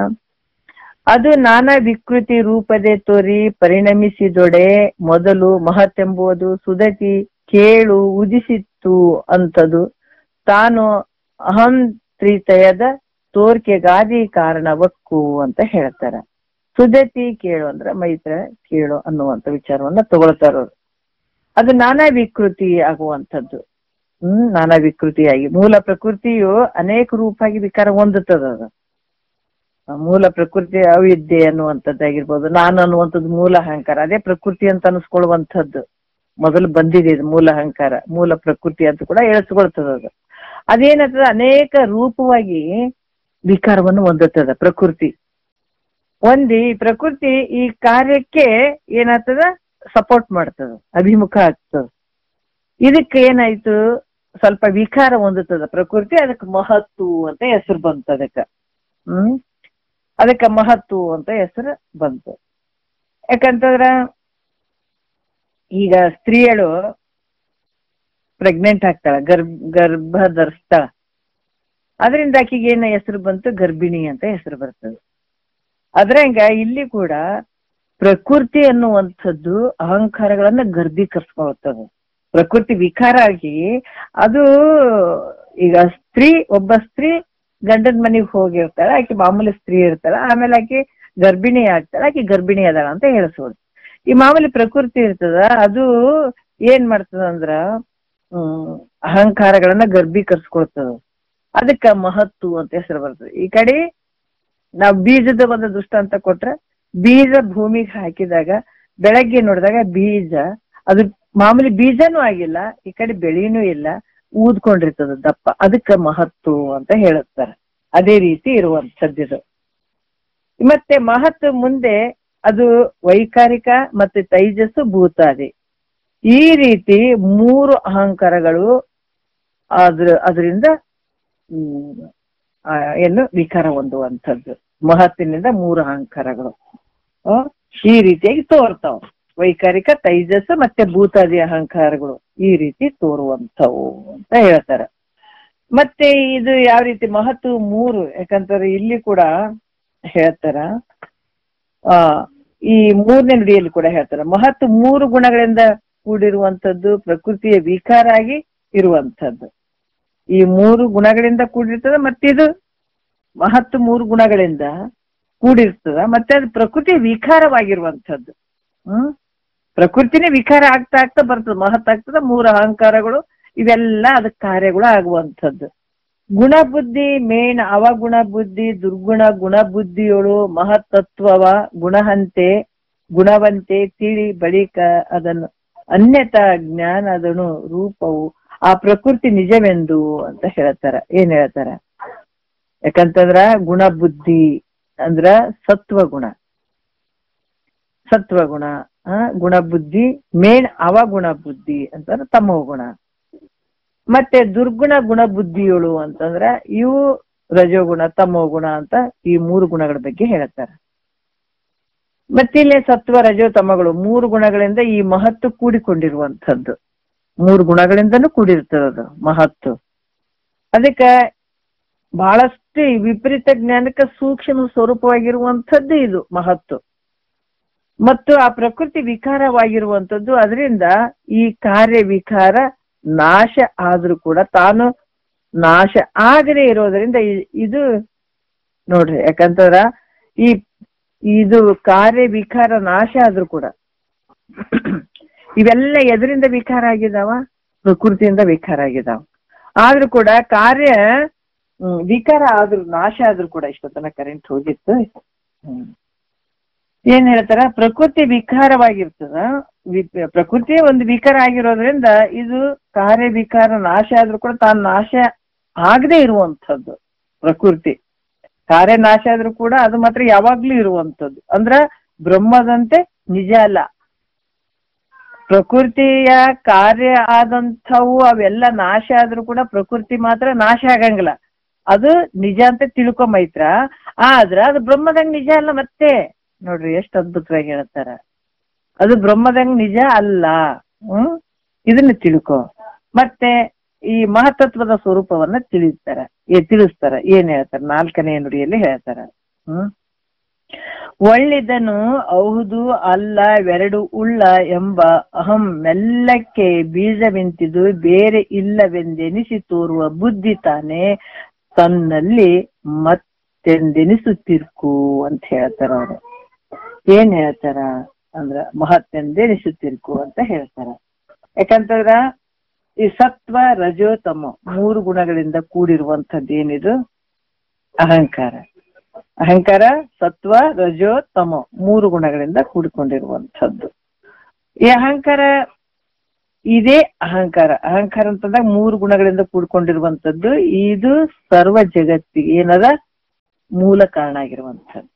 ಅದು ನಾನಾ ವಿಕೃತಿ ರೂಪದೆ ತೋರಿ ಪರಿಣಮಿಸಿದೊಡೆ ಮೊದಲು ಮಹತ್ತೆಂಬುವುದು ಸುದತಿ ಕೇಳು ಉದಿಸಿತ್ತು ಅಂತದು ತಾನು ಅಹಂ ತ್ರಿತಯದ ತೋರ್ಕೆಗಾದಿ ಕಾರಣವಕ್ಕೂ ಅಂತ ಹೇಳ್ತಾರ. ಸುದತಿ ಕೇಳು ಅಂದ್ರ ಮೈತ್ರ ಕೇಳು ಅನ್ನುವಂಥ ವಿಚಾರವನ್ನ ತಗೊಳ್ತಾರವ್ರು. ಅದು ನಾನಾ ವಿಕೃತಿ ಆಗುವಂಥದ್ದು. ನಾನಾ ವಿಕೃತಿಯಾಗಿ ಮೂಲ ಪ್ರಕೃತಿಯು ಅನೇಕ ರೂಪಾಗಿ ವಿಕಾರ ಹೊಂದುತ್ತದೆ. ಅದು ಮೂಲ ಪ್ರಕೃತಿ ಅವಿದ್ಯೆ ಅನ್ನುವಂಥದ್ದಾಗಿರ್ಬೋದು, ನಾನು ಅನ್ನುವಂಥದ್ದು ಮೂಲ ಅಹಂಕಾರ, ಅದೇ ಪ್ರಕೃತಿ ಅಂತ ಅನಿಸ್ಕೊಳ್ಳುವಂಥದ್ದು ಮೊದಲು ಬಂದಿದೆ. ಇದು ಮೂಲ ಅಹಂಕಾರ, ಮೂಲ ಪ್ರಕೃತಿ ಅಂತ ಕೂಡ ಹೇಳಿಸ್ಕೊಳ್ತದ. ಅದು ಅದೇನಾಗ್ತದ, ಅನೇಕ ರೂಪವಾಗಿ ವಿಕಾರವನ್ನು ಹೊಂದುತ್ತದ ಪ್ರಕೃತಿ. ಈ ಪ್ರಕೃತಿ ಈ ಕಾರ್ಯಕ್ಕೆ ಏನಾಗ್ತದ, ಸಪೋರ್ಟ್ ಮಾಡ್ತದ, ಅಭಿಮುಖ ಆಗ್ತದ. ಇದಕ್ಕೆ ಏನಾಯ್ತು, ಸ್ವಲ್ಪ ವಿಕಾರ ಹೊಂದುತ್ತದ ಪ್ರಕೃತಿ. ಅದಕ್ಕೆ ಮಹತ್ತು ಅಂತ ಹೆಸರು ಬಂತು. ಅದಕ್ಕೆ ಮಹತ್ತು ಅಂತ ಹೆಸರು ಬಂತು. ಯಾಕಂತಂದ್ರ ಈಗ ಸ್ತ್ರೀಯಳು ಪ್ರೆಗ್ನೆಂಟ್ ಆಗ್ತಾಳ, ಗರ್ಭ ಧರಿಸ್ತಾಳ. ಅದರಿಂದ ಆಕಿಗೆ ಏನ ಹೆಸರು ಬಂತು, ಗರ್ಭಿಣಿ ಅಂತ ಹೆಸರು ಬರ್ತದೆ. ಅದ್ರಂಗ ಇಲ್ಲಿ ಕೂಡ ಪ್ರಕೃತಿ ಅನ್ನುವಂಥದ್ದು ಅಹಂಕಾರಗಳನ್ನ ಗರ್ಭೀಕರಿಸ್ಕೊಳ್ತದೆ. ಪ್ರಕೃತಿ ವಿಕಾರ ಆಗಿ ಅದು ಈಗ ಒಬ್ಬ ಸ್ತ್ರೀ ಗಂಡನ ಮನೆಗೆ ಹೋಗಿರ್ತಾಳ, ಆಕೆ ಮಾಮೂಲಿ ಸ್ತ್ರೀ ಇರ್ತಾಳ, ಆಮೇಲೆ ಆಕೆ ಗರ್ಭಿಣಿ ಆಗ್ತಾಳ, ಆಕೆ ಗರ್ಭಿಣಿ ಅದಾಳ ಅಂತ ಹೇಳಿಸೋದು. ಈ ಮಾಮೂಲಿ ಪ್ರಕೃತಿ ಇರ್ತದ, ಅದು ಏನ್ ಮಾಡ್ತದ ಅಂದ್ರ ಅಹಂಕಾರಗಳನ್ನ ಗರ್ಭೀಕರಿಸ್ಕೊಳ್ತದ. ಅದಕ್ಕ ಮಹತ್ತು ಅಂತ ಹೆಸರು ಬರ್ತದೆ. ಈ ಕಡೆ ನಾವ್ ಬೀಜದ ಒಂದು ದೃಷ್ಟಾಂತ ಕೊಟ್ರೆ, ಬೀಜ ಭೂಮಿಗೆ ಹಾಕಿದಾಗ ಬೆಳಗ್ಗೆ ನೋಡಿದಾಗ ಬೀಜ ಅದು ಮಾಮೂಲಿ ಬೀಜನೂ ಆಗಿಲ್ಲ, ಈ ಕಡೆ ಬೆಳೆನೂ ಇಲ್ಲ, ಊದ್ಕೊಂಡಿರ್ತದ ದಪ್ಪ. ಅದಕ್ಕ ಮಹತ್ತು ಅಂತ ಹೇಳುತ್ತಾರೆ. ಅದೇ ರೀತಿ ಇರುವಂಥದ್ದು. ಮತ್ತೆ ಮಹತ್ತು ಮುಂದೆ ಅದು ವೈಕಾರಿಕ ಮತ್ತೆ ತೈಜಸ್ಸು ಭೂತಾದಿ, ಈ ರೀತಿ 3 ಅಹಂಕಾರಗಳು ಅದರಿಂದ ಏನು ವಿಕಾರ ಹೊಂದುವಂಥದ್ದು. ಮಹತ್ತಿನಿಂದ 3 ಅಹಂಕಾರಗಳು ಈ ರೀತಿಯಾಗಿ ತೋರ್ತಾವ. ವೈಕಾರಿಕ, ತೈಜಸ್ಸು ಮತ್ತೆ ಭೂತಾದಿ ಅಹಂಕಾರಗಳು ಈ ರೀತಿ ತೋರುವಂಥವು ಅಂತ ಹೇಳ್ತಾರೆ. ಮತ್ತೆ ಇದು ಯಾವ ರೀತಿ ಮಹತ್ತು 3, ಯಾಕಂತಾರೆ ಇಲ್ಲಿ ಕೂಡ ಹೇಳ್ತಾರ, ಈ 3ನೇ ನುಡಿಯಲ್ಲಿ ಕೂಡ ಹೇಳ್ತಾರ, ಮಹತ್ತು 3 ಗುಣಗಳಿಂದ ಕೂಡಿರುವಂಥದ್ದು, ಪ್ರಕೃತಿಯ ವಿಕಾರ ಆಗಿ ಇರುವಂಥದ್ದು. ಈ 3 ಗುಣಗಳಿಂದ ಕೂಡಿರ್ತದ. ಮತ್ತಿದು ಮಹತ್ತು 3 ಗುಣಗಳಿಂದ ಕೂಡಿರ್ತದ. ಮತ್ತೆ ಅದು ಪ್ರಕೃತಿ ವಿಕಾರವಾಗಿರುವಂಥದ್ದು. ಪ್ರಕೃತಿನೇ ವಿಕಾರ ಆಗ್ತಾ ಆಗ್ತಾ ಬರ್ತದೆ, ಮಹತ್ತಾಗ್ತದ. 3 ಅಹಂಕಾರಗಳು ಇವೆಲ್ಲ ಅದಕ್ಕೆ ಕಾರ್ಯಗಳು ಆಗುವಂಥದ್ದು. ಗುಣಬುದ್ಧಿ ಮೇನ್ ಅವಗುಣ ಬುದ್ಧಿ ದುರ್ಗುಣ ಗುಣಬುದ್ಧಿಯೊಳು ಮಹತ್ತತ್ವವ ಗುಣಹಂತೆ ಗುಣವಂತೆ ತಿಳಿ ಬಳಿಕ ಅದನ್ನು ಅನ್ಯತಾ ಜ್ಞಾನದನು ರೂಪವು ಆ ಪ್ರಕೃತಿ ನಿಜವೆಂದು ಅಂತ ಹೇಳ್ತಾರ. ಏನ್ ಹೇಳ್ತಾರ, ಯಾಕಂತಂದ್ರ ಗುಣಬುದ್ಧಿ ಅಂದ್ರ ಸತ್ವಗುಣ, ಸತ್ವಗುಣ ಗುಣಬುದ್ಧಿ ಮೇನ್ ಅವಗುಣ ಬುದ್ಧಿ ಅಂತಂದ್ರ ತಮೋ ಗುಣ. ಮತ್ತೆ ದುರ್ಗುಣ ಗುಣಬುದ್ಧಿಗಳು ಅಂತಂದ್ರ ಇವು ರಜೋಗುಣ ತಮೋ ಗುಣ ಅಂತ ಈ 3 ಗುಣಗಳ ಬಗ್ಗೆ ಹೇಳ್ತಾರ. ಮತ್ತೆ ಇಲ್ಲಿ ಸತ್ವ ರಜೋ ತಮಗಳು 3 ಗುಣಗಳಿಂದ ಈ ಮಹತ್ತು ಕೂಡಿಕೊಂಡಿರುವಂಥದ್ದು. 3 ಗುಣಗಳಿಂದನೂ ಕೂಡಿರ್ತದದು ಮಹತ್ತು. ಅದಕ್ಕೆ ಬಹಳಷ್ಟು ವಿಪರೀತ ಜ್ಞಾನಕ್ಕೆ ಸೂಕ್ಷ್ಮ ಸ್ವರೂಪವಾಗಿರುವಂಥದ್ದು ಇದು ಮಹತ್ತು. ಮತ್ತು ಆ ಪ್ರಕೃತಿ ವಿಕಾರವಾಗಿರುವಂಥದ್ದು. ಅದರಿಂದ ಈ ಕಾರ್ಯ ವಿಕಾರ ನಾಶ ಆದ್ರೂ ಕೂಡ ತಾನು ನಾಶ ಆಗದೆ ಇರೋದ್ರಿಂದ ಇದು ನೋಡ್ರಿ, ಯಾಕಂತಂದ್ರ ಇದು ಕಾರ್ಯ ವಿಕಾರ ನಾಶ ಆದ್ರೂ ಕೂಡ ಇವೆಲ್ಲ ಎದರಿಂದ ವಿಕಾರ ಆಗಿದಾವ, ಪ್ರಕೃತಿಯಿಂದ ವಿಕಾರ ಆಗಿದಾವ. ಆದ್ರೂ ಕೂಡ ಕಾರ್ಯ ವಿಕಾರ ಆದ್ರೂ ನಾಶ ಆದ್ರೂ ಕೂಡ ಇಷ್ಟೊತ್ತನ ಕರೆಂಟ್ ಹೋಗಿತ್ತು. ಏನ್ ಹೇಳ್ತಾರ, ಪ್ರಕೃತಿ ವಿಕಾರವಾಗಿರ್ತದ. ಪ್ರಕೃತಿ ಒಂದು ವಿಕಾರ ಆಗಿರೋದ್ರಿಂದ ಇದು ಕಾರ್ಯ ವಿಕಾರ ನಾಶ ಆದ್ರೂ ಕೂಡ ತಾನು ನಾಶ ಆಗದೆ ಇರುವಂಥದ್ದು. ಪ್ರಕೃತಿ ಕಾರ್ಯ ನಾಶ ಆದ್ರೂ ಕೂಡ ಅದು ಮಾತ್ರ ಯಾವಾಗ್ಲೂ ಇರುವಂಥದ್ದು. ಅಂದ್ರ ಬ್ರಹ್ಮದಂತೆ ನಿಜ ಅಲ್ಲ. ಪ್ರಕೃತಿಯ ಕಾರ್ಯ ಆದಂಥವು ಅವೆಲ್ಲ ನಾಶ ಆದ್ರೂ ಕೂಡ ಪ್ರಕೃತಿ ಮಾತ್ರ ನಾಶ ಆಗಂಗಿಲ್ಲ. ಅದು ನಿಜ ಅಂತ ತಿಳ್ಕೊ ಮೈತ್ರ. ಆದ್ರ ಅದು ಬ್ರಹ್ಮದಂಗ ನಿಜ ಅಲ್ಲ. ಮತ್ತೆ ನೋಡ್ರಿ ಎಷ್ಟು ಅದ್ಭುತವಾಗಿ ಹೇಳ್ತಾರ, ಅದು ಬ್ರಹ್ಮದಂಗ ನಿಜ ಅಲ್ಲ. ಇದನ್ನ ತಿಳ್ಕೊ. ಮತ್ತೆ ಈ ಮಹತ್ತತ್ವದ ಸ್ವರೂಪವನ್ನ ತಿಳಿಸ್ತಾರ. ಏನ್ ಹೇಳ್ತಾರ, 4ನೇ ನುಡಿಯಲ್ಲಿ ಹೇಳ್ತಾರ. ಒಳ್ಳಿದನು ಹೌದು ಅಲ್ಲ ವೆರಡು ಉಳ್ಳ ಎಂಬ ಅಹಂ ಮೆಲ್ಲಕ್ಕೆ ಬೀಜವೆಂತಿದು ಬೇರೆ ಇಲ್ಲವೆಂದೆನಿಸಿ ತೋರುವ ಬುದ್ಧಿ ತಾನೇ ತನ್ನಲ್ಲಿ ಮತ್ತೆಂದೆನಿಸುತ್ತಿರ್ಕು ಅಂತ ಹೇಳ್ತಾರ ಅವರು. ಏನ್ ಹೇಳ್ತಾರ ಅಂದ್ರ ಮಹತ್ತೆಂದೆನಿಸುತ್ತಿರ್ಕು ಅಂತ ಹೇಳ್ತಾರ. ಯಾಕಂತಂದ್ರ ಈ ಸತ್ವ ರಜೋ ತಮೋ 3 ಗುಣಗಳಿಂದ ಕೂಡಿರುವಂಥದ್ದು ಏನಿದು ಅಹಂಕಾರ. ಅಹಂಕಾರ ಸತ್ವ ರಜೋ ತಮೋ 3 ಗುಣಗಳಿಂದ ಕೂಡಿಕೊಂಡಿರುವಂಥದ್ದು. ಈ ಅಹಂಕಾರ ಇದೇ ಅಹಂಕಾರ ಅಂತಂದಾಗ 3 ಗುಣಗಳಿಂದ ಕೂಡ್ಕೊಂಡಿರುವಂಥದ್ದು. ಇದು ಸರ್ವ ಜಗತ್ತಿಗೆ ಏನದ ಮೂಲ ಕಾರಣ ಆಗಿರುವಂಥದ್ದು.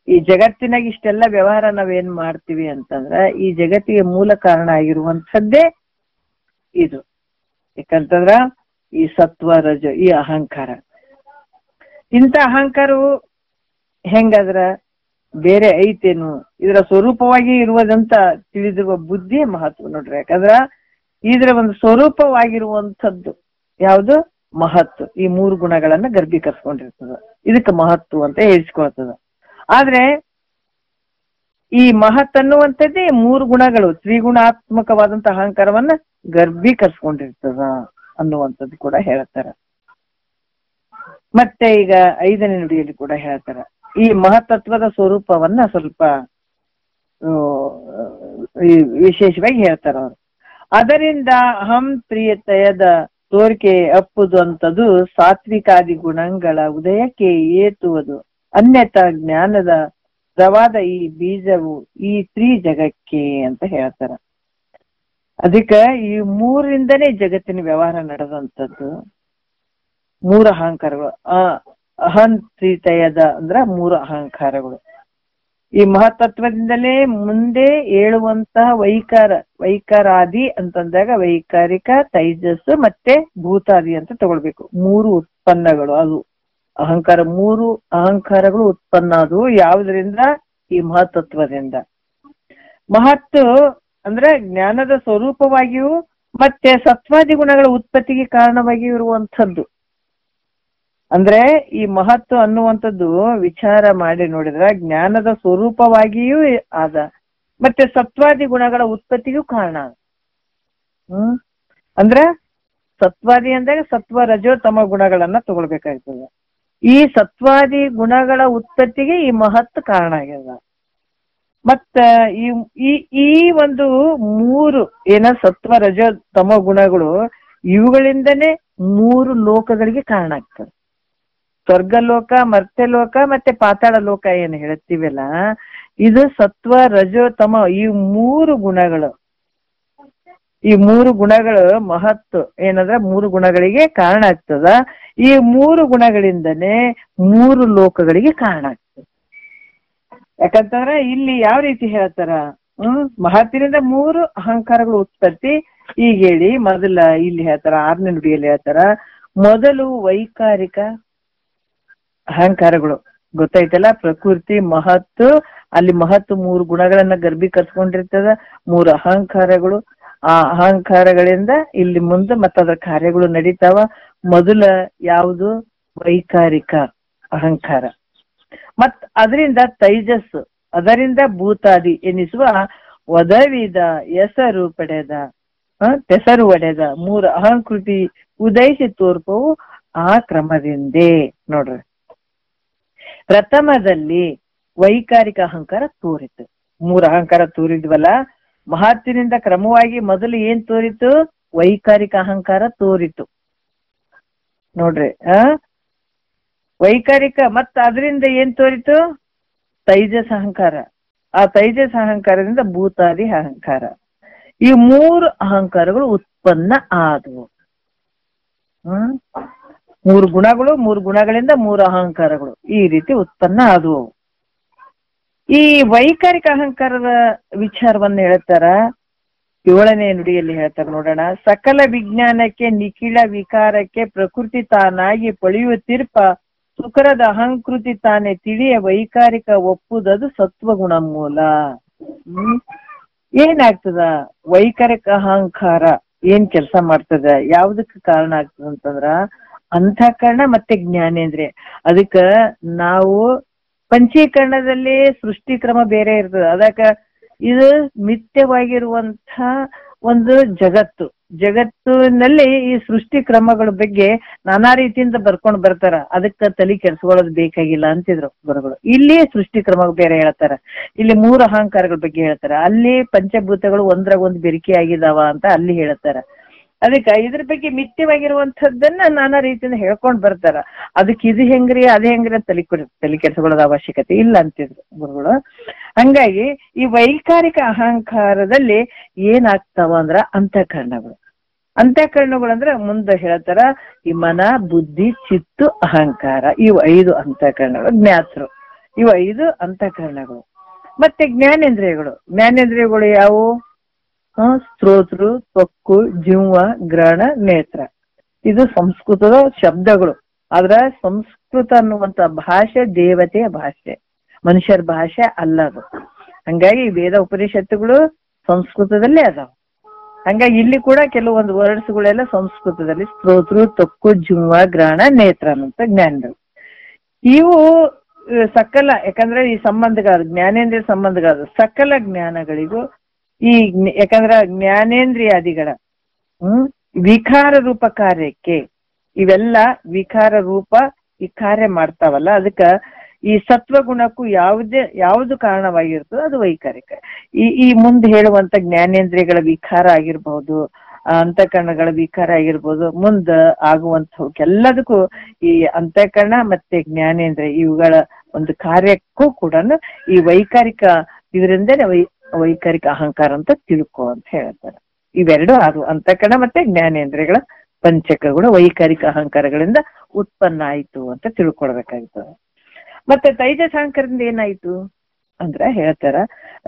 ಈ ಜಗತ್ತಿನಾಗ ಇಷ್ಟೆಲ್ಲ ವ್ಯವಹಾರ ನಾವೇನ್ ಮಾಡ್ತೀವಿ ಅಂತಂದ್ರ ಈ ಜಗತ್ತಿಗೆ ಮೂಲ ಕಾರಣ ಆಗಿರುವಂಥದ್ದೇ ಇದು. ಯಾಕಂತಂದ್ರ ಈ ಸತ್ವ ರಜ ಈ ಅಹಂಕಾರ, ಇಂಥ ಅಹಂಕಾರವು ಹೆಂಗಾದ್ರ ಬೇರೆ ಐತೇನು, ಇದರ ಸ್ವರೂಪವಾಗಿ ಇರುವುದಂತ ತಿಳಿದಿರುವ ಬುದ್ಧಿ ಮಹತ್ವ ನೋಡ್ರಿ. ಯಾಕಂದ್ರ ಇದರ ಒಂದು ಸ್ವರೂಪವಾಗಿರುವಂಥದ್ದು ಯಾವುದು ಮಹತ್ವ. ಈ 3 ಗುಣಗಳನ್ನ ಗರ್ಭೀಕರಿಸ್ಕೊಂಡಿರ್ತದ, ಇದಕ್ಕೆ ಮಹತ್ವ ಅಂತ ಹೇಳಿಸ್ಕೊಳ್ತದ. ಆದ್ರೆ ಈ ಮಹತ್ ಅನ್ನುವಂಥದ್ದೇ 3 ಗುಣಗಳು ತ್ರಿಗುಣಾತ್ಮಕವಾದಂತ ಅಹಂಕಾರವನ್ನ ಗರ್ಭೀಕರಿಸ್ಕೊಂಡಿರ್ತದ ಅನ್ನುವಂಥದ್ದು ಕೂಡ ಹೇಳ್ತಾರ. ಮತ್ತೆ ಈಗ 5ನೇ ನುಡಿಯಲ್ಲಿ ಕೂಡ ಹೇಳ್ತಾರ ಈ ಮಹತ್ತತ್ವದ ಸ್ವರೂಪವನ್ನ ಸ್ವಲ್ಪ ವಿಶೇಷವಾಗಿ ಹೇಳ್ತಾರ ಅವರು. ಅದರಿಂದ ಅಹಂ ಪ್ರಿಯತೆಯದ ತೋರಿಕೆ ಅಪ್ಪುದು ಅಂತದು ಸಾತ್ವಿಕಾದಿ ಗುಣಗಳ ಉದಯಕ್ಕೆ ಏತುವುದು ಅನ್ಯತಾ ಜ್ಞಾನದ ರವಾದ ಈ ಬೀಜವು ಈ ಜಗಕ್ಕೆ ಅಂತ ಹೇಳ್ತಾರ. ಅದಕ್ಕ ಈ 3ರಿಂದನೇ ಜಗತ್ತಿನ ವ್ಯವಹಾರ ನಡೆದಂಥದ್ದು. 3 ಅಹಂಕಾರಗಳು ಅಹಂತ್ರಿತಯದ ಅಂದ್ರ 3 ಅಹಂಕಾರಗಳು. ಈ ಮಹತ್ತತ್ವದಿಂದಲೇ ಮುಂದೆ ಹೇಳುವಂತಹ ವೈಕಾರಾದಿ ಅಂತಂದಾಗ ವೈಕಾರಿಕ, ತೈಜಸ್ಸು ಮತ್ತೆ ಭೂತಾದಿ ಅಂತ ತಗೊಳ್ಬೇಕು. 3 ಉತ್ಪನ್ನಗಳು ಅದು ಅಹಂಕಾರ. 3 ಅಹಂಕಾರಗಳು ಉತ್ಪನ್ನ ಅದು ಯಾವುದರಿಂದ? ಈ ಮಹತ್ತತ್ವದಿಂದ. ಮಹತ್ತು ಅಂದ್ರೆ ಜ್ಞಾನದ ಸ್ವರೂಪವಾಗಿಯೂ ಮತ್ತೆ ಸತ್ವಾದಿ ಗುಣಗಳ ಉತ್ಪತ್ತಿಗೆ ಕಾರಣವಾಗಿಯೂ ಇರುವಂಥದ್ದು. ಅಂದ್ರೆ ಈ ಮಹತ್ವ ಅನ್ನುವಂಥದ್ದು ವಿಚಾರ ಮಾಡಿ ನೋಡಿದ್ರ ಜ್ಞಾನದ ಸ್ವರೂಪವಾಗಿಯೂ ಆದ, ಮತ್ತೆ ಸತ್ವಾದಿ ಗುಣಗಳ ಉತ್ಪತ್ತಿಗೂ ಕಾರಣ. ಅಂದ್ರೆ ಸತ್ವಾದಿ ಅಂದಾಗ ಸತ್ವ ರಜೋ ತಮ ಗುಣಗಳನ್ನ ತಗೊಳ್ಬೇಕಾಗ್ತದೆ. ಈ ಸತ್ವಾದಿ ಗುಣಗಳ ಉತ್ಪತ್ತಿಗೆ ಈ ಮಹತ್ ಕಾರಣ ಆಗ್ಯದ. ಮತ್ತ ಈ ಒಂದು 3 ಏನ ಸತ್ವ ರಜೋ ತಮ ಗುಣಗಳು ಇವುಗಳಿಂದನೇ 3 ಲೋಕಗಳಿಗೆ ಕಾರಣ ಆಗ್ತದೆ. ಸ್ವರ್ಗಲೋಕ, ಮರ್ತ್ಯಲೋಕ ಮತ್ತೆ ಪಾತಾಳ ಲೋಕ ಏನ್ ಹೇಳ್ತೀವಲ್ಲ, ಇದು ಸತ್ವ ರಜೋ ತಮ ಈ 3 ಗುಣಗಳು. ಈ 3 ಗುಣಗಳು ಮಹತ್ವ ಏನಂದ್ರ 3 ಗುಣಗಳಿಗೆ ಕಾರಣ ಆಗ್ತದ. ಈ 3 ಗುಣಗಳಿಂದನೇ 3 ಲೋಕಗಳಿಗೆ ಕಾರಣ ಆಗ್ತದೆ. ಯಾಕಂತಂದ್ರ ಇಲ್ಲಿ ಯಾವ ರೀತಿ ಹೇಳ್ತಾರ, ಮಹತ್ತಿನಿಂದ 3 ಅಹಂಕಾರಗಳು ಉತ್ಪತ್ತಿ. ಈಗ ಹೇಳಿ ಮೊದಲ ಇಲ್ಲಿ ಹೇಳ್ತಾರ 6ನೇ ನುಡಿಯಲ್ಲಿ ಹೇಳ್ತಾರ, ಮೊದಲು ವೈಕಾರಿಕ ಅಹಂಕಾರಗಳು ಗೊತ್ತಾಯ್ತಲ್ಲ. ಪ್ರಕೃತಿ ಮಹತ್ತು, ಅಲ್ಲಿ ಮಹತ್ತು 3 ಗುಣಗಳನ್ನ ಗರ್ಭೀಕರಿಸ್ಕೊಂಡಿರ್ತದ. 3 ಅಹಂಕಾರಗಳು, ಆ ಅಹಂಕಾರಗಳಿಂದ ಇಲ್ಲಿ ಮುಂದೆ ಮತ್ತದರ ಕಾರ್ಯಗಳು ನಡೀತಾವ. ಮೊದಲ ಯಾವುದು? ವೈಕಾರಿಕ ಅಹಂಕಾರ. ಮತ್ ಅದರಿಂದ ತೈಜಸ್ಸು, ಅದರಿಂದ ಭೂತಾದಿ ಎನಿಸುವ ಒದವಿದ ಹೆಸರು ಪಡೆದ ಹೆಸರು ಒಡೆದ 3 ಅಹಂಕೃತಿ ಉದಯಿಸಿ ತೋರ್ಪವು ಆ ಕ್ರಮದಿಂದೇ. ನೋಡ್ರಿ, ಪ್ರಥಮದಲ್ಲಿ ವೈಕಾರಿಕ ಅಹಂಕಾರ ತೋರಿತು. 3 ಅಹಂಕಾರ ತೋರಿದ್ವಲ್ಲ, ಮಹತ್ತಿನಿಂದ ಕ್ರಮವಾಗಿ ಮೊದಲು ಏನ್ ತೋರಿತು? ವೈಕಾರಿಕ ಅಹಂಕಾರ ತೋರಿತು. ನೋಡ್ರಿ, ವೈಕಾರಿಕ. ಮತ್ತ ಅದರಿಂದ ಏನ್ ತೋರಿತು? ತೈಜಸ್ ಅಹಂಕಾರ. ಆ ತೈಜಸ್ ಅಹಂಕಾರದಿಂದ ಭೂತಾದಿ ಅಹಂಕಾರ. ಈ 3 ಅಹಂಕಾರಗಳು ಉತ್ಪನ್ನ ಆದವು. 3 ಗುಣಗಳು, 3 ಗುಣಗಳಿಂದ 3 ಅಹಂಕಾರಗಳು ಈ ರೀತಿ ಉತ್ಪನ್ನ ಆದವು. ಈ ವೈಕಾರಿಕ ಅಹಂಕಾರದ ವಿಚಾರವನ್ನ ಹೇಳ್ತಾರ 7ನೇ ನುಡಿಯಲ್ಲಿ ಹೇಳ್ತಾರ ನೋಡೋಣ. ಸಕಲ ವಿಜ್ಞಾನಕ್ಕೆ ನಿಖಿಳ ವಿಕಾರಕ್ಕೆ ಪ್ರಕೃತಿ ತಾನಾಗಿ ಪಳೆಯುತ್ತಿರ್ಪ ಸುಕರದ ಅಹಂಕೃತಿ ತಾನೇ ತಿಳಿಯ ವೈಕಾರಿಕ ಒಪ್ಪುದದು ಸತ್ವಗುಣ ಮೂಲ. ಏನಾಗ್ತದ? ವೈಕಾರಿಕ ಅಹಂಕಾರ ಏನ್ ಕೆಲಸ ಮಾಡ್ತದ? ಯಾವ್ದಕ್ಕೆ ಕಾರಣ ಆಗ್ತದ ಅಂತಂದ್ರ ಅಂತಃಕರಣ ಮತ್ತೆ ಜ್ಞಾನೇಂದ್ರಿಯ. ಅದಕ್ಕ ನಾವು ಪಂಚೀಕರಣದಲ್ಲಿ ಸೃಷ್ಟಿ ಕ್ರಮ ಬೇರೆ ಇರ್ತದೆ. ಅದಕ್ಕ ಇದು ಮಿಥ್ಯವಾಗಿರುವಂತ ಒಂದು ಜಗತ್ತಿನಲ್ಲಿ ಈ ಸೃಷ್ಟಿ ಕ್ರಮಗಳ ಬಗ್ಗೆ ನಾನಾ ರೀತಿಯಿಂದ ಬರ್ಕೊಂಡು ಬರ್ತಾರ. ಅದಕ್ಕೆ ತಲೆ ಕೆಡ್ಸ್ಕೊಳ್ಳೋದು ಬೇಕಾಗಿಲ್ಲ ಅಂತಿದ್ರು ಗುರುಗಳು. ಇಲ್ಲಿ ಸೃಷ್ಟಿ ಕ್ರಮ ಬೇರೆ ಹೇಳ್ತಾರ, ಇಲ್ಲಿ 3 ಅಹಂಕಾರಗಳ ಬಗ್ಗೆ ಹೇಳ್ತಾರ, ಅಲ್ಲಿ ಪಂಚಭೂತಗಳು ಒಂದ್ರಾಗ ಒಂದು ಬೆರಿಕೆ ಆಗಿದಾವ ಅಂತ ಅಲ್ಲಿ ಹೇಳ್ತಾರ. ಅದಕ್ಕೆ ಇದ್ರ ಬಗ್ಗೆ ಮಿಥ್ಯವಾಗಿರುವಂತದ್ದನ್ನ ನಾನಾ ರೀತಿಯಿಂದ ಹೇಳ್ಕೊಂಡ್ ಬರ್ತಾರ. ಅದಕ್ಕೆ ಇದು ಹೆಂಗ್ರಿ ಅದೇ ಹೆಂಗ್ರಿ ತಲೆ ಕೆಡ್ಸ್ಕೊಳ್ಳೋದು ಅವಶ್ಯಕತೆ ಇಲ್ಲ ಅಂತಿದ್ರು ಗುರುಗಳು. ಹಂಗಾಗಿ ಈ ವೈಕಾರಿಕ ಅಹಂಕಾರದಲ್ಲಿ ಏನಾಗ್ತಾವ ಅಂದ್ರ ಅಂತಃಕರಣಗಳು ಅಂದ್ರೆ ಮುಂದೆ ಹೇಳ್ತಾರ ಈ ಮನ, ಬುದ್ಧಿ, ಚಿತ್ತು, ಅಹಂಕಾರ, ಇವು 5 ಅಂತಃಕರಣಗಳು. ಜ್ಞಾತೃ, ಇವು 5 ಅಂತಃಕರಣಗಳು. ಮತ್ತೆ ಜ್ಞಾನೇಂದ್ರಿಯಗಳು ಯಾವುವು? ಸ್ತೋತೃ, ತ್ವಕ್ಕು, ಜಿಹ್ವ, ಗ್ರಹಣ, ನೇತ್ರ. ಇದು ಸಂಸ್ಕೃತದ ಶಬ್ದಗಳು. ಆದ್ರ ಸಂಸ್ಕೃತ ಅನ್ನುವಂತ ಭಾಷೆ ದೇವತೆಯ ಭಾಷೆ, ಮನುಷ್ಯರ ಭಾಷೆ ಅಲ್ಲದು. ಹಂಗಾಗಿ ವೇದ ಉಪನಿಷತ್ತುಗಳು ಸಂಸ್ಕೃತದಲ್ಲೇ ಅದಾವ. ಹಂಗಾಗಿ ಇಲ್ಲಿ ಕೂಡ ಕೆಲವೊಂದು ವರ್ಡ್ಸ್ಗಳೆಲ್ಲ ಸಂಸ್ಕೃತದಲ್ಲಿ. ಸ್ತೋತೃ, ತ್ವಕ್ಕು, ಜಿಹ್ವ, ಗ್ರಹಣ, ನೇತ್ರ ಅನ್ನುವಂತ ಜ್ಞಾನಗಳು. ಇವು ಸಕಲ, ಯಾಕಂದ್ರೆ ಈ ಸಂಬಂಧಗಾರ ಜ್ಞಾನೇಂದ್ರಿಯ ಸಂಬಂಧಗಾರ ಸಕಲ ಜ್ಞಾನಗಳಿಗೂ ಈ ಯಾಕಂದ್ರ ಜ್ಞಾನೇಂದ್ರಿಯಾದಿಗಳ ವಿಕಾರ ರೂಪ ಕಾರ್ಯಕ್ಕೆ ಇವೆಲ್ಲ ವಿಕಾರ ರೂಪ ಈ ಕಾರ್ಯ ಮಾಡ್ತಾವಲ್ಲ, ಅದಕ್ಕ ಈ ಸತ್ವಗುಣಕ್ಕೂ ಯಾವುದು ಕಾರಣವಾಗಿರ್ತದೋ ಅದು ವೈಕಾರಿಕ. ಈ ಮುಂದೆ ಹೇಳುವಂತ ಜ್ಞಾನೇಂದ್ರಿಯಗಳ ವಿಕಾರ ಆಗಿರ್ಬಹುದು, ಅಂತಃಕರಣಗಳ ವಿಕಾರ ಆಗಿರ್ಬೋದು, ಮುಂದೆ ಆಗುವಂತವಕ್ಕೆಲ್ಲದಕ್ಕೂ ಈ ಅಂತಃಕರಣ ಮತ್ತೆ ಜ್ಞಾನೇಂದ್ರಿಯ ಇವುಗಳ ಒಂದು ಕಾರ್ಯಕ್ಕೂ ಕೂಡ ಈ ವೈಕಾರಿಕ ಇದರಿಂದನೇ ವೈಕಾರಿಕ ಅಹಂಕಾರ ಅಂತ ತಿಳ್ಕೊ ಅಂತ ಹೇಳ್ತಾರೆ. ಇವೆರಡು ಅದು ಅಂತಃಕರಣ ಮತ್ತೆ ಜ್ಞಾನೇಂದ್ರಿಯಗಳ ಪಂಚಕಗಳು ವೈಕಾರಿಕ ಅಹಂಕಾರಗಳಿಂದ ಉತ್ಪನ್ನ ಆಯ್ತು ಅಂತ ತಿಳ್ಕೊಳ್ಬೇಕಾಗ್ತದೆ. ಮತ್ತೆ ತೈಜಸ ಅಹಂಕಾರದಿಂದ ಏನಾಯ್ತು ಅಂದ್ರ ಹೇಳ್ತಾರ,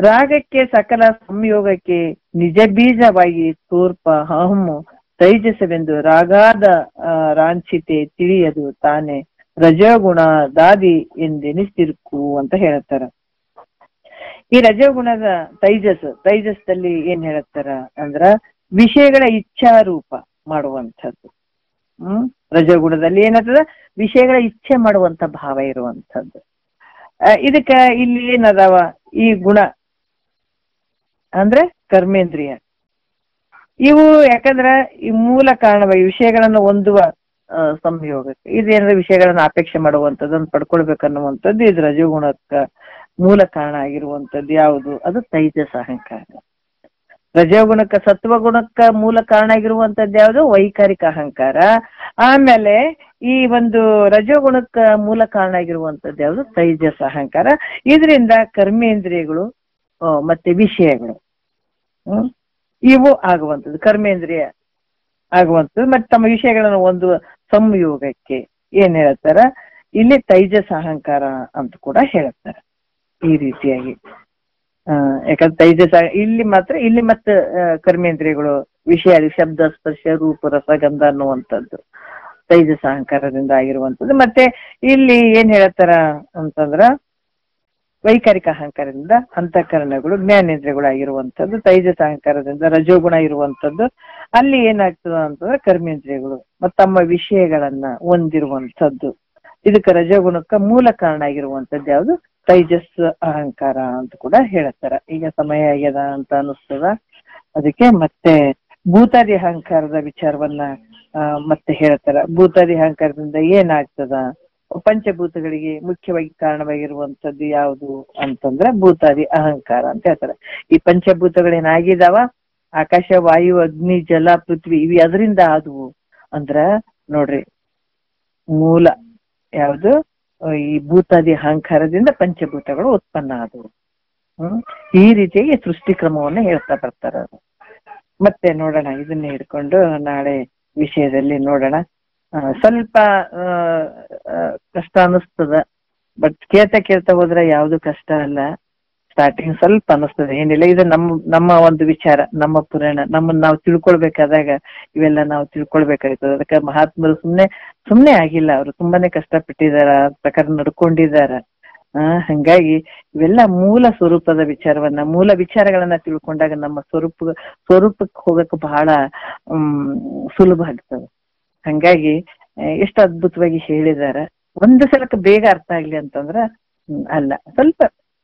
ರಾಗಕ್ಕೆ ಸಕಲ ಸಂಯೋಗಕ್ಕೆ ನಿಜ ಬೀಜವಾಗಿ ತೋರ್ಪ ಅಹಮ್ಮು ತೈಜಸವೆಂದು ರಾಗಾದ ರಾಂಚಿತೆ ತಿಳಿಯದು ತಾನೇ ರಜೋಗುಣ ದಾದಿ ಎಂದೆನಿಸ್ತಿರ್ಕು ಅಂತ ಹೇಳ್ತಾರ. ಈ ರಜೋಗುಣದ ತೈಜಸ್ದಲ್ಲಿ ಏನ್ ಹೇಳ್ತಾರ ಅಂದ್ರ ವಿಷಯಗಳ ಇಚ್ಛಾರೂಪ ಮಾಡುವಂಥದ್ದು. ರಜೋಗುಣದಲ್ಲಿ ಏನಾಗ್ತದ, ವಿಷಯಗಳ ಇಚ್ಛೆ ಮಾಡುವಂತ ಭಾವ ಇರುವಂಥದ್ದು. ಇದಕ್ಕ ಇಲ್ಲಿ ಏನದಾವ, ಈ ಗುಣ ಅಂದ್ರೆ ಕರ್ಮೇಂದ್ರಿಯ ಇವು ಯಾಕಂದ್ರ ಈ ಮೂಲ ಕಾರಣವಾಗಿ ವಿಷಯಗಳನ್ನ ಹೊಂದುವ ಸಂಯೋಗಕ್ಕೆ ಇದೇನಾದ್ರೆ ವಿಷಯಗಳನ್ನ ಅಪೇಕ್ಷೆ ಮಾಡುವಂಥದ್ದನ್ನು ಪಡ್ಕೊಳ್ಬೇಕನ್ನುವಂಥದ್ದು ಇದು ರಜೋಗುಣಕ್ಕ ಮೂಲ ಕಾರಣ ಆಗಿರುವಂಥದ್ದು ಯಾವುದು? ಅದು ತೈಜಸ ಅಹಂಕಾರ. ರಜೋಗುಣಕ್ಕ ಸತ್ವಗುಣಕ್ಕ ಮೂಲ ಕಾರಣ ಆಗಿರುವಂತದ್ದು ಯಾವುದು? ವೈಕಾರಿಕ ಅಹಂಕಾರ. ಆಮೇಲೆ ಈ ಒಂದು ರಜೋಗುಣಕ್ಕ ಮೂಲ ಕಾರಣ ಆಗಿರುವಂತದ್ದು ಯಾವುದು? ತೈಜಸ ಅಹಂಕಾರ. ಇದರಿಂದ ಕರ್ಮೇಂದ್ರಿಯಗಳು ಮತ್ತೆ ವಿಷಯಗಳು ಇವು ಆಗುವಂಥದ್ದು, ಕರ್ಮೇಂದ್ರಿಯ ಆಗುವಂಥದ್ದು ಮತ್ತೆ ತಮ್ಮ ವಿಷಯಗಳನ್ನು ಒಂದು ಸಂಯೋಗಕ್ಕೆ ಏನ್ ಹೇಳ್ತಾರ ಇಲ್ಲಿ ತೈಜಸ ಅಹಂಕಾರ ಅಂತ ಕೂಡ ಹೇಳ್ತಾರ. ಈ ರೀತಿಯಾಗಿ ಯಾಕಂದ್ರೆ ತೈಜಸ ಇಲ್ಲಿ ಮತ್ತೆ ಕರ್ಮೇಂದ್ರಿಯಗಳು ವಿಷಯ ಶಬ್ದ ಸ್ಪರ್ಶ ರೂಪ ರಸಗಂಧ ಅನ್ನುವಂಥದ್ದು ತೈಜಸ ಅಹಂಕಾರದಿಂದ ಆಗಿರುವಂಥದ್ದು. ಮತ್ತೆ ಇಲ್ಲಿ ಏನ್ ಹೇಳ್ತಾರ ಅಂತಂದ್ರ ವೈಕಾರಿಕ ಅಹಂಕಾರದಿಂದ ಅಂತಃಕರಣಗಳು ಜ್ಞಾನೇಂದ್ರಿಯಗಳು ಆಗಿರುವಂಥದ್ದು, ತೈಜಸ ಅಹಂಕಾರದಿಂದ ರಜೋಗುಣ ಇರುವಂಥದ್ದು. ಅಲ್ಲಿ ಏನಾಗ್ತದ ಅಂತಂದ್ರೆ ಕರ್ಮೇಂದ್ರಿಯಗಳು ಮತ್ತು ತಮ್ಮ ವಿಷಯಗಳನ್ನ ಹೊಂದಿರುವಂಥದ್ದು. ಇದಕ್ಕೆ ರಜೋಗುಣಕ್ಕ ಮೂಲ ಕಾರಣ ಆಗಿರುವಂಥದ್ದು ಯಾವುದು? ತೈಜಸ್ ಅಹಂಕಾರ ಅಂತ ಕೂಡ ಹೇಳ್ತಾರ. ಈಗ ಸಮಯ ಆಗ್ಯದ ಅಂತ ಅನಿಸ್ತದ, ಅದಕ್ಕೆ ಮತ್ತೆ ಭೂತಾದಿ ಅಹಂಕಾರದ ವಿಚಾರವನ್ನ ಮತ್ತೆ ಹೇಳ್ತಾರ. ಭೂತಾದಿ ಅಹಂಕಾರದಿಂದ ಏನಾಗ್ತದ, ಪಂಚಭೂತಗಳಿಗೆ ಮುಖ್ಯವಾಗಿ ಕಾರಣವಾಗಿರುವಂತದ್ದು ಯಾವುದು ಅಂತಂದ್ರೆ ಭೂತಾದಿ ಅಹಂಕಾರ ಅಂತ ಹೇಳ್ತಾರೆ. ಈ ಪಂಚಭೂತಗಳೇನಾಗಿದಾವ, ಆಕಾಶ, ವಾಯು, ಅಗ್ನಿ, ಜಲ, ಪೃಥ್ವಿ, ಇವು ಅದರಿಂದ ಆದವು ಅಂದ್ರ ನೋಡ್ರಿ ಮೂಲ ಯಾವುದು? ಈ ಭೂತಾದಿ ಅಹಂಕಾರದಿಂದ ಪಂಚಭೂತಗಳು ಉತ್ಪನ್ನ ಆದವು. ಈ ರೀತಿಯಾಗಿ ಸೃಷ್ಟಿ ಕ್ರಮವನ್ನ ಹೇಳ್ತಾ ಬರ್ತಾರ. ಮತ್ತೆ ನೋಡೋಣ, ಇದನ್ನೇ ಹಿಡ್ಕೊಂಡು ನಾಳೆ ವಿಷಯದಲ್ಲಿ ನೋಡೋಣ. ಸ್ವಲ್ಪ ಕಷ್ಟ ಅನಿಸ್ತದ, ಬಟ್ ಕೇಳ್ತಾ ಹೋದ್ರೆ ಯಾವ್ದು ಕಷ್ಟ ಅಲ್ಲ. ಸ್ಟಾರ್ಟಿಂಗ್ ಸ್ವಲ್ಪ ಅನಿಸ್ತದೆ, ಏನಿಲ್ಲ. ಇದು ನಮ್ಮ ಒಂದು ವಿಚಾರ, ನಮ್ಮ ಪುರಾಣ, ನಮ್ಮನ್ನ ನಾವು ತಿಳ್ಕೊಳ್ಬೇಕಾದಾಗ ಇವೆಲ್ಲ ನಾವು ತಿಳ್ಕೊಳ್ಬೇಕಾಗ್ತದೆ. ಅದಕ್ಕೆ ಮಹಾತ್ಮರು ಸುಮ್ನೆ ಆಗಿಲ್ಲ, ಅವರು ತುಂಬಾನೇ ಕಷ್ಟಪಟ್ಟಿದಾರ, ಪ್ರಕಾರ ನಡ್ಕೊಂಡಿದಾರ. ಹಂಗಾಗಿ ಇವೆಲ್ಲ ಮೂಲ ಸ್ವರೂಪದ ವಿಚಾರವನ್ನ, ಮೂಲ ವಿಚಾರಗಳನ್ನ ತಿಳ್ಕೊಂಡಾಗ ನಮ್ಮ ಸ್ವರೂಪಕ್ಕೆ ಹೋಗಕ್ಕೆ ಬಹಳ ಸುಲಭ ಆಗ್ತದೆ. ಹಂಗಾಗಿ ಎಷ್ಟು ಅದ್ಭುತವಾಗಿ ಹೇಳಿದಾರ. ಒಂದು ಸಲಕ್ಕೆ ಬೇಗ ಅರ್ಥ ಆಗ್ಲಿ ಅಂತಂದ್ರ ಅಲ್ಲ, ಸ್ವಲ್ಪ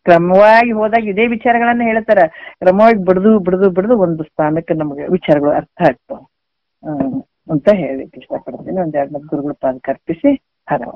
ಕ್ರಮವಾಗಿ ಹೋದಾಗ ಇದೇ ವಿಚಾರಗಳನ್ನ ಹೇಳ್ತಾರ. ಕ್ರಮವಾಗಿ ಬಿಡ್ದು ಬಿಡ್ದು ಬಿಡ್ದು ಒಂದು ಸ್ಥಾನಕ್ಕೆ ನಮಗೆ ವಿಚಾರಗಳು ಅರ್ಥ ಆಗ್ತಾವ ಅಂತ ಹೇಳಲಿಕ್ಕೆ ಇಷ್ಟಪಡ್ತೀನಿ. ಒಂದ್ 2 ಗುರುಗಳು ಪಾದಕ್ಕೆ ಅರ್ಪಿಸಿ ಹರವ.